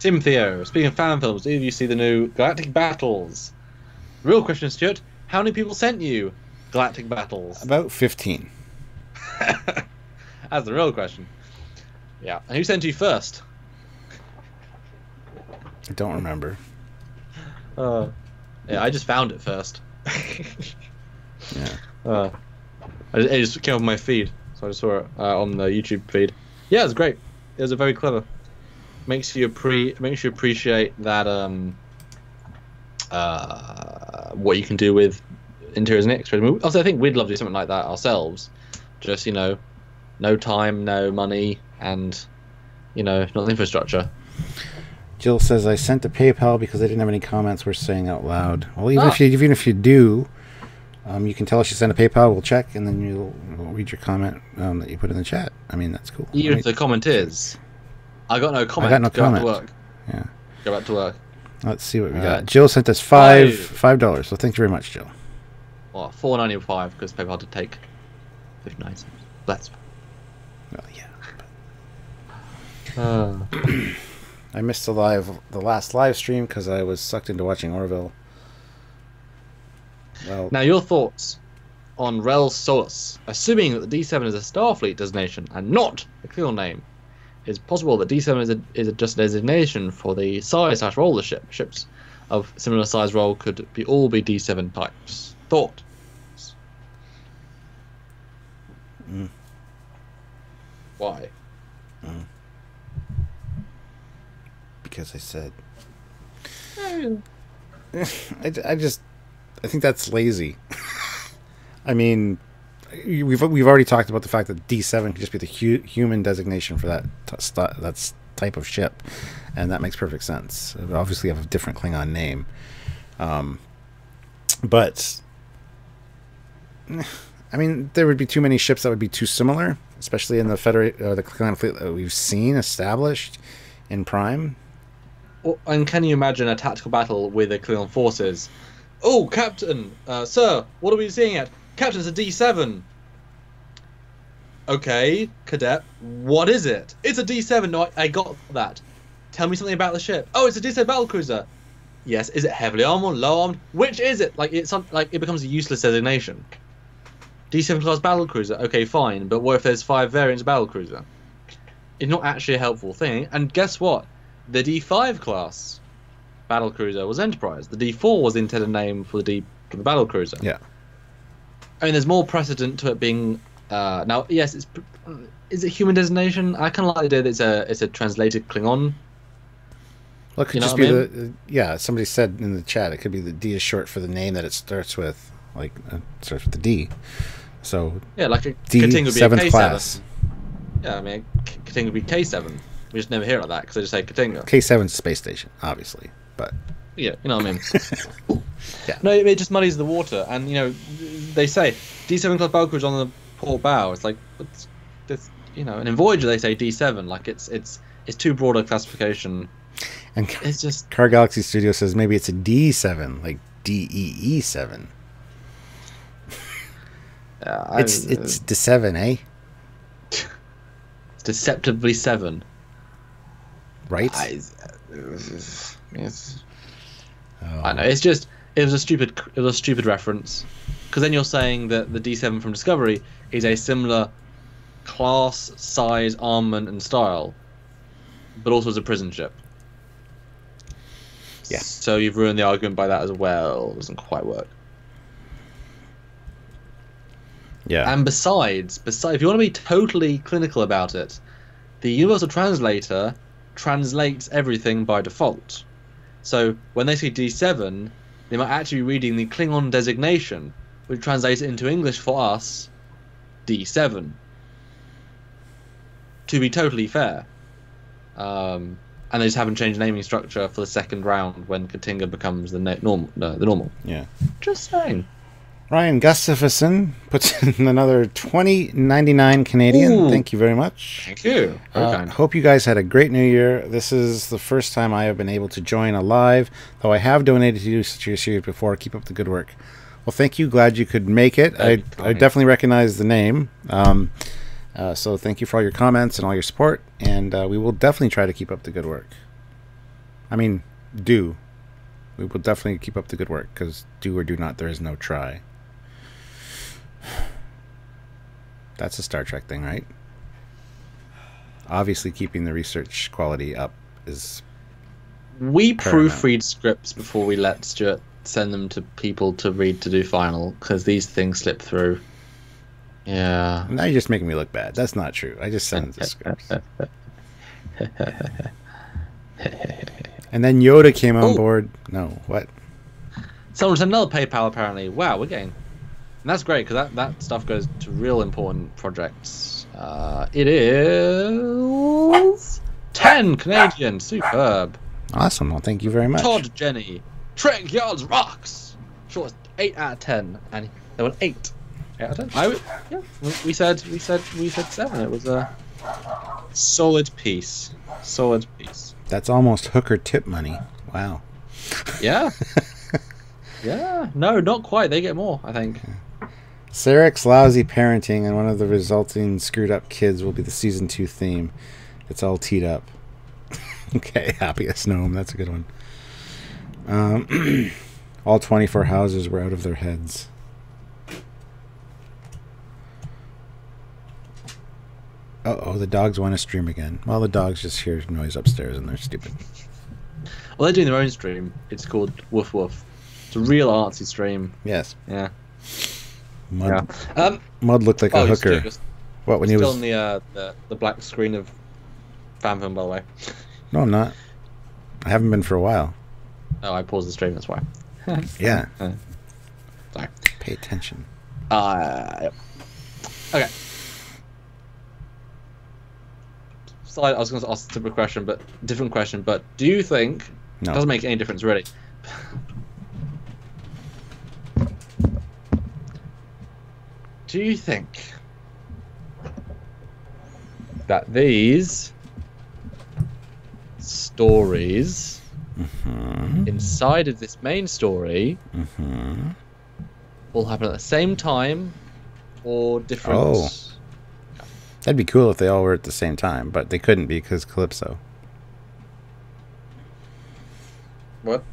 Tim Theo, speaking of fan films, did you see the new Galactic Battles? Real question, Stuart. How many people sent you Galactic Battles? About 15. That's the real question. Yeah. And who sent you first? I don't remember. Yeah, I just found it first. Yeah. It just came up on my feed, so I just saw it on the YouTube feed. Yeah, it was great. It was very clever. Makes you appreciate that what you can do with interiors and extras. Also, I think we'd love to do something like that ourselves. Just no time, no money, and not the infrastructure. Jill says, I sent to PayPal because I didn't have any comments worth saying out loud. Well, even if you do, You can tell us you sent a PayPal. We'll check, and then we'll read your comment that you put in the chat. I mean, that's cool. Even if the comment is, I got no comment. I got no comment. Go back to work. Yeah. Go back to work. Let's see what we got. Jill sent us $5. So thank you very much, Jill. Well, $4.95 because PayPal did take 59 cents. That's. Well, yeah. I missed the last live stream because I was sucked into watching Orville. Well, now your thoughts on Rel Solus, assuming that the D7 is a Starfleet designation and not a Klingon name. It's possible that D7 is just a designation for the size/role of the ship. Ships of similar size role could all be D7 types. Thought. Why? Because I said. I think that's lazy. I mean, we've already talked about the fact that D7 could just be the human designation for that type of ship, and that makes perfect sense. It would obviously have a different Klingon name, but I mean, there would be too many ships that would be too similar, especially in the the Klingon fleet that we've seen established in Prime. Well, and can you imagine a tactical battle with the Klingon forces? Oh, Captain, sir, what are we seeing at? Captain, it's a D7. Okay, Cadet, what is it? It's a D7. No, I got that. Tell me something about the ship. Oh, it's a D7 battlecruiser. Yes, is it heavily armed or low armed? Which is it? Like it becomes a useless designation. D7 class battlecruiser. Okay, fine, but what if there's 5 variants of battlecruiser? It's not actually a helpful thing. And guess what? The D5 class battlecruiser was Enterprise. The D4 was the intended name for the battlecruiser. Yeah. I mean, there's more precedent to it being. Now, yes, is it human designation? I kind of like the idea that it's a translated Klingon. Well, it could just be yeah. Somebody said in the chat it could be the D is short for the name that it starts with, like starts with the D. So yeah, like a D Kating would be a K7 class. Yeah, I mean, Kating would be K7. We just never hear it like that because they just say Katinga. K7 is space station, obviously, but yeah, you know what I mean. Yeah. No, it just muddies the water, and they say D7 class battlecruiser on the port bow. It's like it's and in Voyager they say D7, like it's too broad a classification. And it's just Car Galaxy Studio says maybe it's a D7, like DEE7. It's D7, eh? It's deceptively 7. Right? Yes. Oh. I know. It was a stupid reference, because then you're saying that the D7 from Discovery is a similar class, size, armament, and style, but also as a prison ship. Yeah. So you've ruined the argument by that as well. It doesn't quite work. Yeah. And besides, if you want to be totally clinical about it, the Universal Translator translates everything by default. So when they say D7, they might actually be reading the Klingon designation, which translates it into English for us, D7. To be totally fair. And they just haven't changed naming structure for the second round when Katinga becomes the normal. Yeah. Just saying. Ryan Gustafsson puts in another $20.99 Canadian. Ooh. Thank you very much. Thank you. Hope you guys had a great New Year. This is the first time I have been able to join a live, though I have donated to you such a series before. Keep up the good work. Well, thank you. Glad you could make it. I definitely recognize the name. So thank you for all your comments and all your support, and we will definitely try to keep up the good work. I mean, we will definitely keep up the good work, because do or do not, there is no try. That's a Star Trek thing, right? Obviously, keeping the research quality up is we paramount. proofread scripts before we let Stuart send them to people to read to do final, because these things slip through. Yeah. Now you're just making me look bad. That's not true. I just send the scripts. And then Yoda came on board. No, what? Someone sent another PayPal, apparently. Wow, we're getting... And that's great, because that stuff goes to real important projects. It is... 10 Canadian. Superb. Awesome. Well, thank you very much. Todd Jenny. Trekyards rocks. Sure, it's 8 out of 10. And They won 8. 8 out of 10. Yeah. We said 7. It was a solid piece. Solid piece. That's almost hooker tip money. Wow. Yeah. Yeah. No, not quite. They get more, I think. Sarek's lousy parenting and one of the resulting screwed up kids will be the season 2 theme. It's all teed up. Okay, happiest gnome. That's a good one. All 24 houses were out of their heads. Uh-oh, the dogs want to stream again. Well, the dogs just hear noise upstairs and they're stupid. Well, they're doing their own stream. It's called Woof Woof. It's a real artsy stream. Yes. Yeah. Mud, Mud looked like a hooker. What, when he was still on the black screen of FanFilm, by the way. No, I'm not. I haven't been for a while. Oh, I paused the stream. That's why. Yeah. Sorry. Pay attention. Yep. Okay. So I was going to ask a different question, but do you think No. it doesn't make any difference really? Do you think that these stories inside of this main story will happen at the same time or different? Oh. That'd be cool if they all were at the same time, but they couldn't because Calypso. What?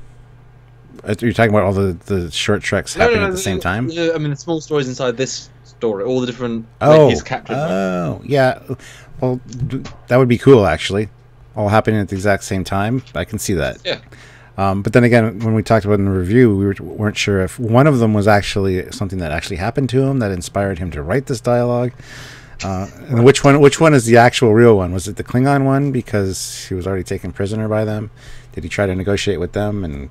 You're talking about all the short treks happening at the same time? I mean, the small stories inside this story, all the different Oh, he's captured. oh, yeah. Well, that would be cool, actually. All happening at the exact same time. I can see that. Yeah. But then again, when we talked about it in the review, we weren't sure if one of them was actually something that actually happened to him that inspired him to write this dialogue. And which one is the actual real one? Was it the Klingon one because he was already taken prisoner by them? Did he try to negotiate with them? And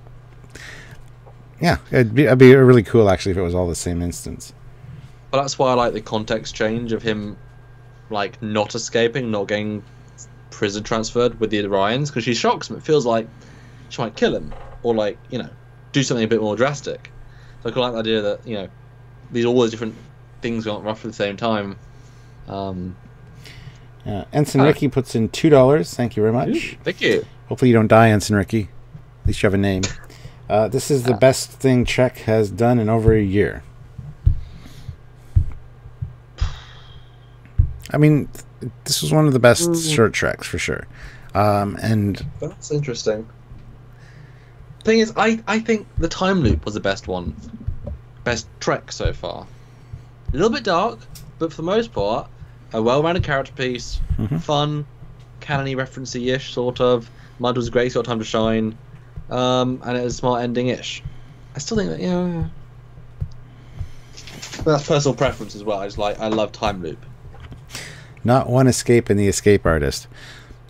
yeah, it'd be really cool actually if it was all the same instance. Well, that's why I like the context change of him, like not escaping, not getting prison transferred with the Orions, because she shocks him. It feels like she might kill him or like do something a bit more drastic. So I quite like the idea that these all those different things going roughly at the same time. Ensign Ricky puts in $2. Thank you very much. Ooh, thank you. Hopefully you don't die, Ensign Ricky. At least you have a name. This is the best thing Trek has done in over a year. I mean, this was one of the best short treks for sure. And that's interesting. Thing is, I think the time loop was the best one, best trek so far. A little bit dark, but for the most part, a well-rounded character piece, fun, canon-y, referencey-ish sort of. Mud was great, got time to shine, and it was a smart ending-ish. I still think that that's personal preference as well. I love time loop. Not one escape in the Escape Artist.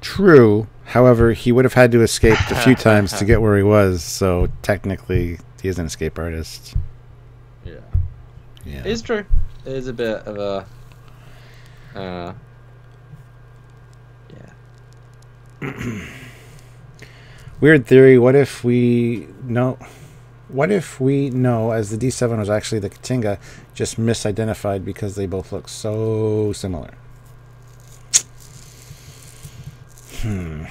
True. However, he would have had to escape a few times to get where he was, so technically he is an escape artist. Yeah. Yeah. It's true. It is a bit of a Weird theory. What if we know as the D7 was actually the Katinga, just misidentified because they both look so similar? Well,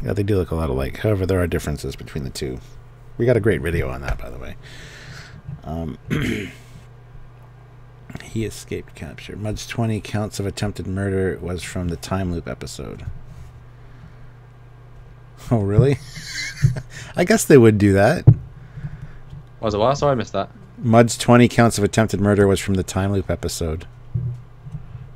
yeah, they do look a lot alike. However, there are differences between the two. We got a great video on that, by the way. He escaped capture. Mud's 20 counts of attempted murder was from the time loop episode. Oh, really? I guess they would do that. Was it what? Sorry, I missed that. Mud's 20 counts of attempted murder was from the time loop episode.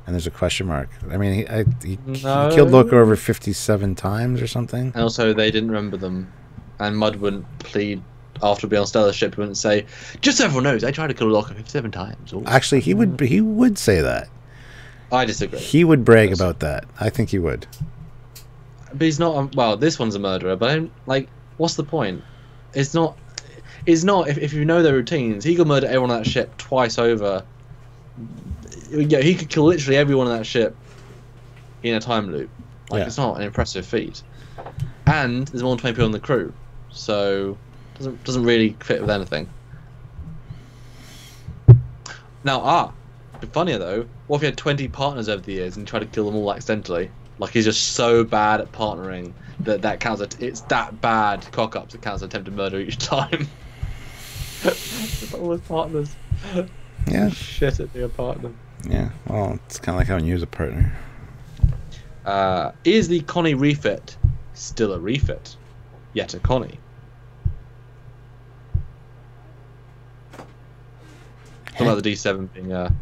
And there's a question mark. I mean, he killed Loco over 57 times or something. And also, they didn't remember them. And Mud wouldn't plead after being on Stellar's ship. He wouldn't say, just so everyone knows, I tried to kill Loco 57 times. Ooh. Actually, he would say that. I disagree. He would brag about that. I think he would. But he's not. Well, this one's a murderer. But what's the point? It's not. If you know their routines, he could murder everyone on that ship twice over. Yeah, he could kill literally everyone on that ship in a time loop. It's not an impressive feat. and there's more than 20 people in the crew, so doesn't really fit with anything. Now, funnier though, what if you had 20 partners over the years and you tried to kill them all accidentally? Like he's just so bad at partnering that counts. It's that bad cock-ups that counts as attempted murder each time. All his partners. Yeah. Shit at being a partner. Yeah. Well, it's kind of like having you as a partner. Is the Connie refit still a refit? Yet a Connie. Talking about the D7 being a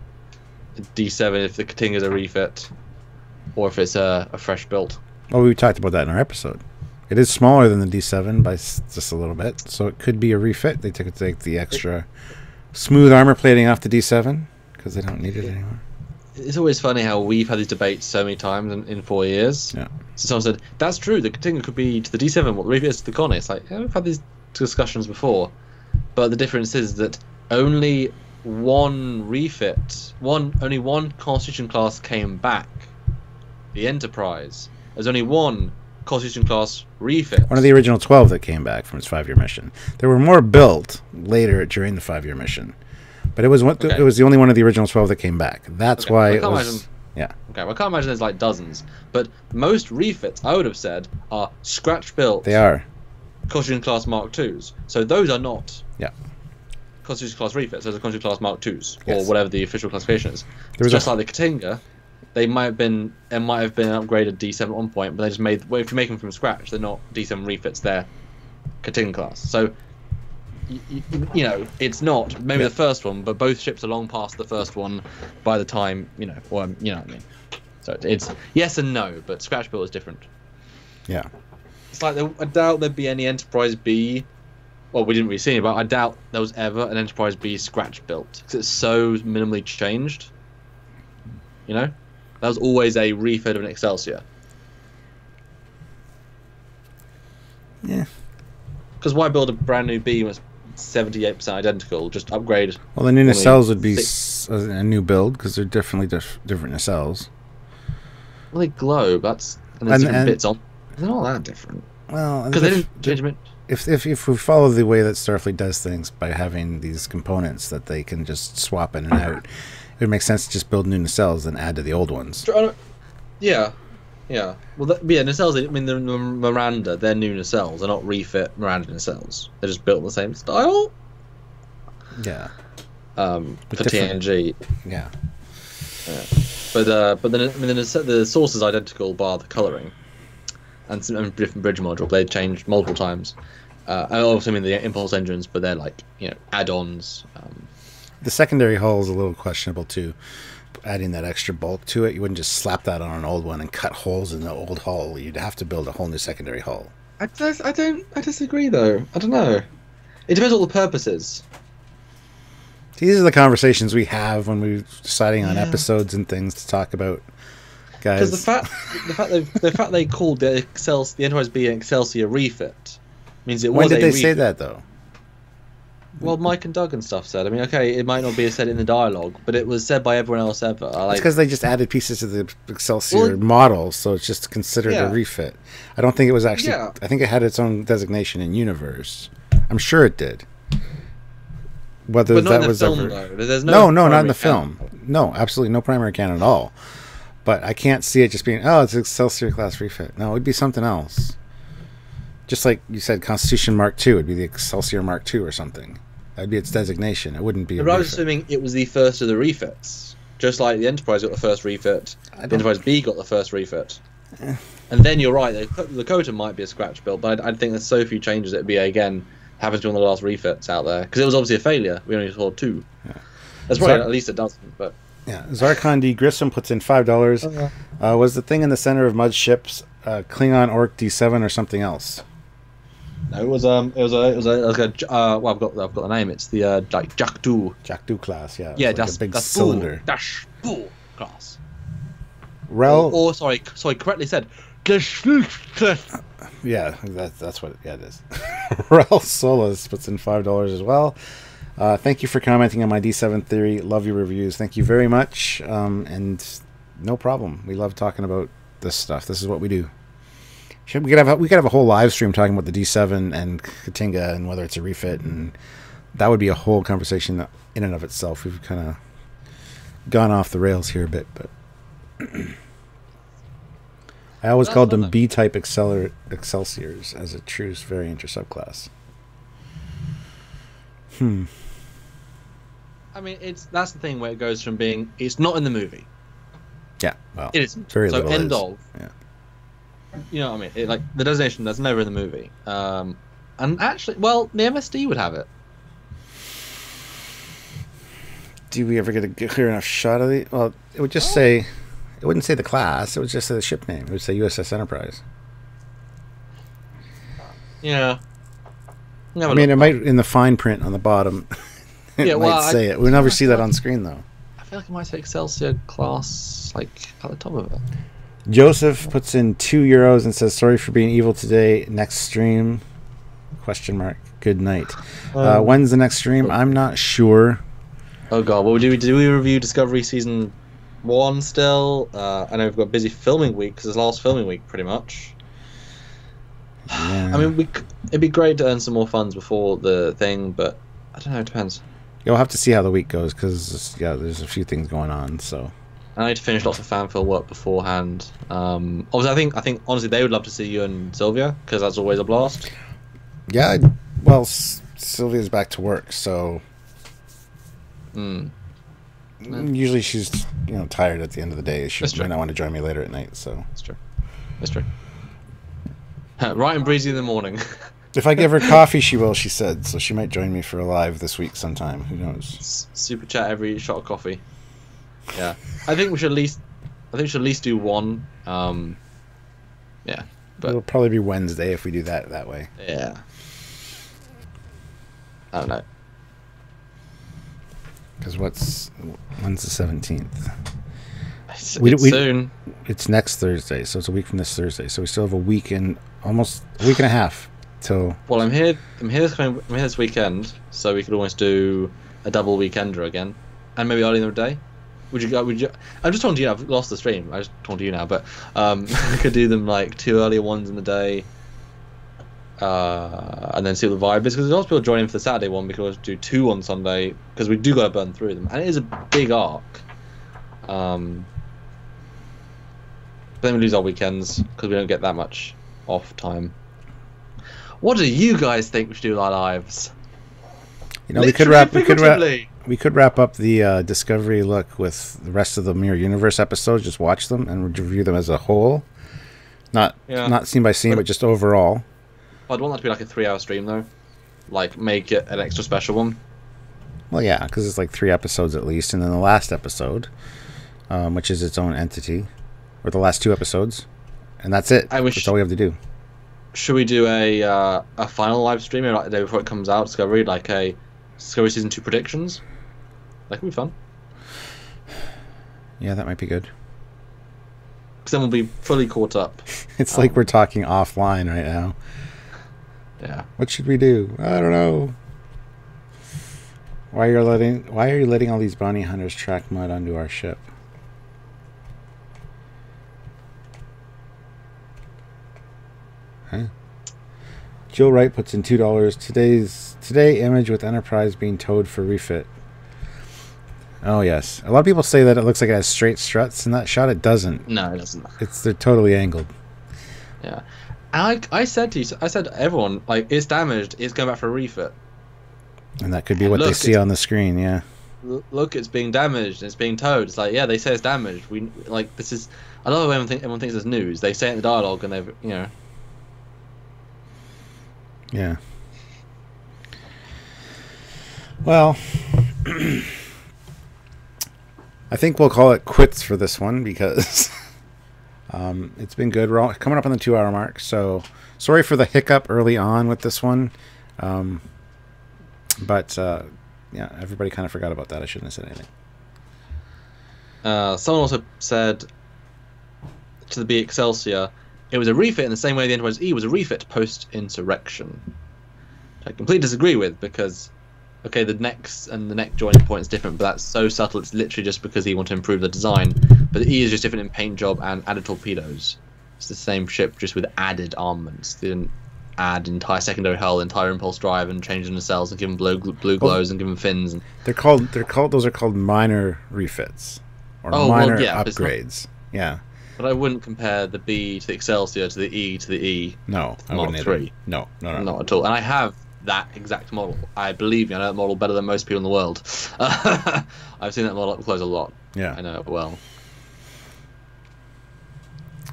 D7 if the Katinga's a refit, or if it's a fresh build. Well, we talked about that in our episode. It is smaller than the D7 by just a little bit, so it could be a refit. They took the extra smooth armor plating off the D7 because they don't need it anymore. It's always funny how we've had these debates so many times in 4 years. Yeah. So someone said, that's true, the Katinga could be to the D7 what the refit is to the Connie. It's like, yeah, we've had these discussions before. But the difference is that only one refit, only one Constitution class came back. The Enterprise. There's only one Constitution class refit. One of the original 12 that came back from its 5-year mission. There were more built later during the 5-year mission. But it was it was the only one of the original 12 that came back. That's why it was... Yeah. Okay, well, I can't imagine there's like dozens. But most refits, I would have said, are scratch built. They are. Constitution class Mark IIs. So those are not... Yeah. Constitution class refits. Those are Constitution class Mark IIs. Yes. Or whatever the official classification is. There was just like the Katinga, it might have been an upgraded D7 at one point, but they just made... Well, if you make them from scratch, they're not D7 refits, they're Katinga class. So... You know, it's not maybe the first one, but both ships are long past the first one by the time, you know what I mean. So it's yes and no, but scratch built is different. Yeah. It's like I doubt there'd be any Enterprise B. Well, we didn't really see it, but I doubt there was ever an Enterprise B scratch built because it's so minimally changed. You know, that was always a refit of an Excelsior. Yeah. Because why build a brand new B when it's 78% identical? Just upgrade. Well, the new nacelles would be a new build because they're definitely different nacelles. Well, they glow. That's and there's different bits on. They're not that different. Well, because they didn't change them. If we follow the way that Starfleet does things by having these components that they can just swap in and out, it would make sense to just build new nacelles and add to the old ones. Yeah. Yeah. Well, nacelles. I mean, the Miranda, they're new nacelles. They're not refit Miranda nacelles. They're just built in the same style. Yeah. For TNG. Yeah. But then I mean, the source is identical bar the colouring, and some different bridge module. They changed multiple times. I also mean the impulse engines, but they're like add-ons. The secondary hull is a little questionable too. Adding that extra bulk to it, you wouldn't just slap that on an old one and cut holes in the old hull. You'd have to build a whole new secondary hull. I disagree though. I don't know. It depends what the purpose is. These are the conversations we have when we're deciding on episodes and things to talk about, guys. Because the fact they called the Enterprise B an Excelsior refit means it was. When did they say that though? Well, Mike and Doug and stuff said. I mean, okay, it might not be said in the dialogue, but it was said by everyone else ever. It's because they just added pieces to the Excelsior model, so it's just considered a refit. I don't think it was actually... Yeah. I think it had its own designation in universe. I'm sure it did. Whether but not that in the was film, ever... though. There's no, not in the film. No, absolutely no primary canon at all. But I can't see it just being, it's an Excelsior class refit. No, it would be something else. Just like you said, Constitution Mark II would be the Excelsior Mark II or something. That'd be its designation. It wouldn't be. But I was assuming it was the first of the refits, just like the Enterprise got the first refit. The Enterprise B got the first refit, and then you're right. The Lakota might be a scratch build, but I think there's so few changes. It'd be again happens to be one of the last refits out there because it was obviously a failure. We only saw 2. Yeah. That's probably at least a dozen, but. Yeah, Zarkon D. Grissom puts in $5. Was the thing in the center of Mud's ships Klingon Orc D7 or something else? No, it was I've got the name. It's the like Jakdu class, yeah. Yeah, like that's a big that's cylinder. Bull class. Rel. Sorry, correctly said. Yeah, that's what it is. Rel Solas puts in $5 as well. Thank you for commenting on my D7 theory. Love your reviews. Thank you very much. And no problem. We love talking about this stuff. This is what we do. We could have a whole live stream talking about the D7 and Katinga and whether it's a refit, and that would be a whole conversation in and of itself. We've kind of gone off the rails here a bit, but I always called them B-type Excelsiors as a true variant or subclass. I mean, that's the thing where it goes from being it's not in the movie. Yeah, well, it isn't. Very so little end is. of. Yeah. You know what I mean? Like the designation that's never in the movie. And actually, well, the MSD would have it. Do we ever get a clear enough shot of the? Well, it would just say. It wouldn't say the class. It would just say the ship name. It would say USS Enterprise. Yeah. I mean, it might in the fine print on the bottom. It might say it. We'll never see that on screen though. I feel like it might say Excelsior class like at the top of it. Joseph puts in €2 and says, "Sorry for being evil today. Next stream? ? Good night." When's the next stream? I'm not sure. Oh god, well, do we review Discovery Season 1 still? I know we've got a busy filming week because it's last filming week pretty much. Yeah. I mean, it'd be great to earn some more funds before the thing, but I don't know. It depends. You'll have to see how the week goes because there's a few things going on. So I need to finish lots of fanfill work beforehand. Obviously, I think honestly they would love to see you and Sylvia because that's always a blast. Yeah, well, Sylvia's back to work, so usually she's tired at the end of the day. She might not want to join me later at night. So that's true. That's true. Right and breezy in the morning. If I give her coffee, she will. She said so. She might join me for a live this week sometime. Who knows? Super chat every shot of coffee. Yeah, I think we should at least do one. Yeah, but it'll probably be Wednesday if we do that way. Yeah. I don't know. Because when's the 17th? It's soon. It's next Thursday, so it's a week from this Thursday. So we still have almost a week and a half till. Well, I'm here this weekend, so we could almost do a double weekender again, and maybe early in the day. Would you? I'm just talking to you. I've lost the stream. I just talking to you now, but we could do them like 2 earlier ones in the day, and then see what the vibe is. Because there's also people joining for the Saturday one. We could also do 2 on Sunday because we do got to burn through them, and it is a big arc. But then we lose our weekends because we don't get that much off time. What do you guys think we should do with our lives? We could wrap up the Discovery look with the rest of the Mirror Universe episodes. Just watch them and review them as a whole, not scene by scene, but just overall. I'd want that to be like a 3-hour stream though, like make it an extra special one. Well, yeah, because it's like 3 episodes at least, and then the last episode, which is its own entity, or the last 2 episodes, and that's it. That's all we have to do. Should we do a final live stream like the day before it comes out, Discovery, like a Discovery Season 2 predictions? That could be fun. Yeah, that might be good. Because then we'll be fully caught up. It's like we're talking offline right now. Yeah. What should we do? I don't know. Why are you letting all these bounty hunters track mud onto our ship? Huh? Jill Wright puts in $2. Today image with Enterprise being towed for refit. Oh yes, a lot of people say that it looks like it has straight struts. In that shot, it doesn't. No, it doesn't. They're totally angled. Yeah, and I said to everyone, like, it's damaged. It's going back for a refit. And that could be what they see on the screen. Yeah. Look, it's being damaged. It's being towed. It's like, yeah, they say it's damaged. We like this is. I love when everyone thinks it's news. They say it in the dialogue, and they've Yeah. Well, I think we'll call it quits for this one because it's been good. We're coming up on the 2-hour mark, so sorry for the hiccup early on with this one. But yeah, everybody kind of forgot about that. I shouldn't have said anything. Someone also said to the B Excelsior, it was a refit in the same way the Enterprise E was a refit post-insurrection. I completely disagree with, because okay, the necks and the neck joining point is different, but that's so subtle. It's literally just because he wanted to improve the design. But the E is just different in paint job and added torpedoes. It's the same ship, just with added armaments. They didn't add entire secondary hull, entire impulse drive, and change the nacelles and give them blue glows and give them fins. And... Those are called minor refits or minor upgrades. Yeah. But I wouldn't compare the B to the Excelsior to the E to the E. No, I wouldn't. Mark III. No, not at all. And I have that exact model. I believe me, I know that model better than most people in the world. I've seen that model up close a lot. Yeah, I know it well.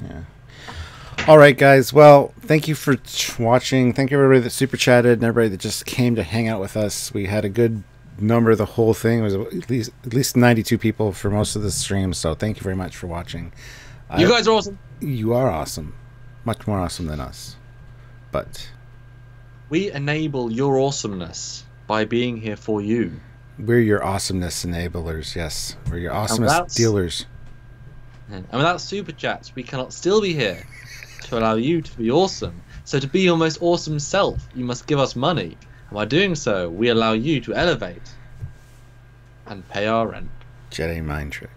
Yeah. All right, guys. Well, thank you for watching. Thank you everybody that super chatted and everybody that just came to hang out with us. We had a good number of the whole thing. It was at least 92 people for most of the stream. So thank you very much for watching. You guys are awesome. You are awesome. Much more awesome than us. But we enable your awesomeness by being here for you. We're your awesomeness enablers. Yes, we're your awesomeness dealers. And without super chats, we cannot still be here to allow you to be awesome. So to be your most awesome self, you must give us money. And by doing so, we allow you to elevate and pay our rent. Jedi mind trick.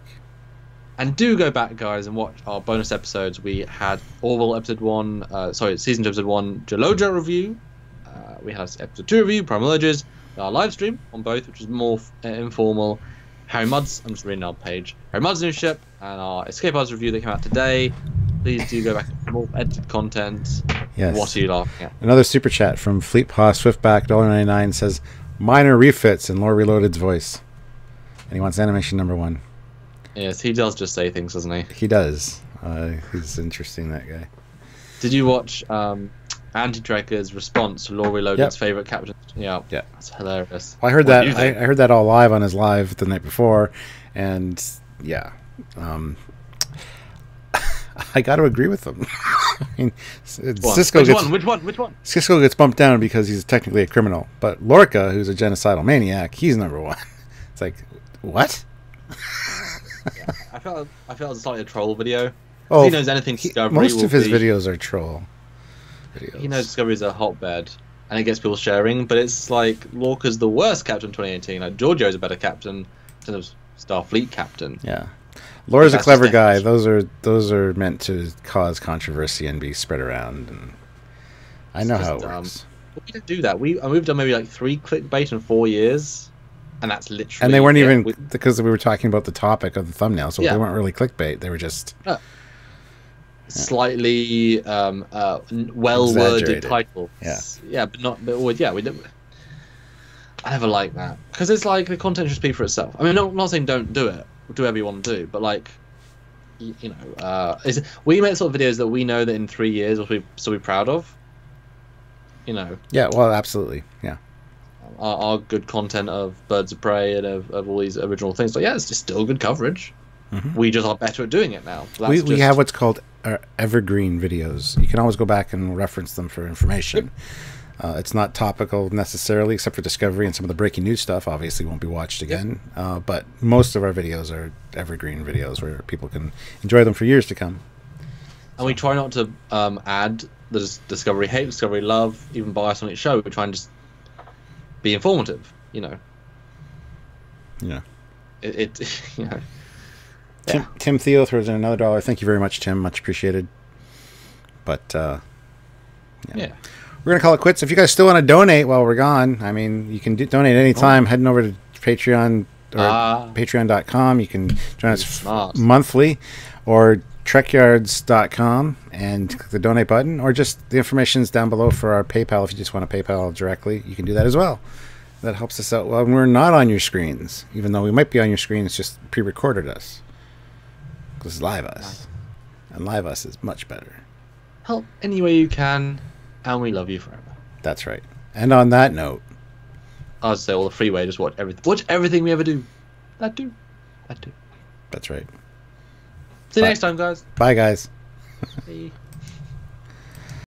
And do go back, guys, and watch our bonus episodes. We had Orville episode 1, season 2 episode 1 Geloja review. We had episode 2 review, Primal Urges. Our live stream on both, which is more informal. Harry Mudd's, I'm just reading our page. Harry Mudd's new ship, and our Escape Pods review that came out today. Please do go back and more edited content. Yes. What are you laughing at? Another super chat from Fleet Paw Swiftback $1.99 says minor refits in Lore Reloaded's voice. And he wants animation number 1. Yes, he does just say things, doesn't he? He does. He's interesting, that guy. Did you watch Anti-Trekkers' response to Lore Reloaded's favorite captain? Yeah, that's hilarious. Well, I heard that. I heard that all live on his live the night before, and yeah, I got to agree with him. I mean, Cisco Which one? Cisco gets bumped down because he's technically a criminal, but Lorca, who's a genocidal maniac, he's number 1. It's like, what? Yeah, I felt it was slightly a troll video. Oh, he knows anything Discovery. Most of his videos are troll videos. He knows Discovery is a hotbed, and it gets people sharing. But it's like Lorca's the worst captain 2018. Like Giorgio's a better captain than a Starfleet captain. Yeah, Laura's a clever guy. Those are meant to cause controversy and be spread around. And I know how it works. But we didn't do that. We've done maybe like 3 clickbait in 4 years. And that's literally. And they weren't even because we were talking about the topic of the thumbnail, so they weren't really clickbait. They were just slightly well-worded titles. Yeah, but not. But we didn't. I never like that because it's like the content should speak for itself. I mean, I'm not saying don't do it, do whatever you want to do, but like, you know, we make sort of videos that we know that in 3 years we'll be proud of. You know. Yeah. Well, absolutely. Yeah. Our good content of Birds of Prey and of all these original things. So yeah, it's just still good coverage. Mm-hmm. We just are better at doing it now. So we have what's called evergreen videos. You can always go back and reference them for information. Yep. It's not topical necessarily, except for Discovery and some of the breaking news stuff. Obviously, won't be watched again. Yep. But most of our videos are evergreen videos where people can enjoy them for years to come. And we try not to add the Discovery hate, Discovery love, even bias on each show. We try and just be informative, you know. Yeah. It you know. Tim Theo throws in another $1. Thank you very much, Tim. Much appreciated. But yeah. We're gonna call it quits. If you guys still want to donate while we're gone, I mean, you can donate anytime. Heading over to Patreon or Patreon.com. You can join us monthly, or Trekyards.com and click the donate button, or just the information's down below for our PayPal. If you just want to PayPal directly, you can do that as well. That helps us out when we're not on your screens. Even though we might be on your screen, it's just pre-recorded us. Because live us. And live us is much better. Help any way you can, and we love you forever. That's right. And on that note, I'll say all the freeway, just watch everything we ever do. That do. That's right. See you next time, guys. Bye, guys. See you.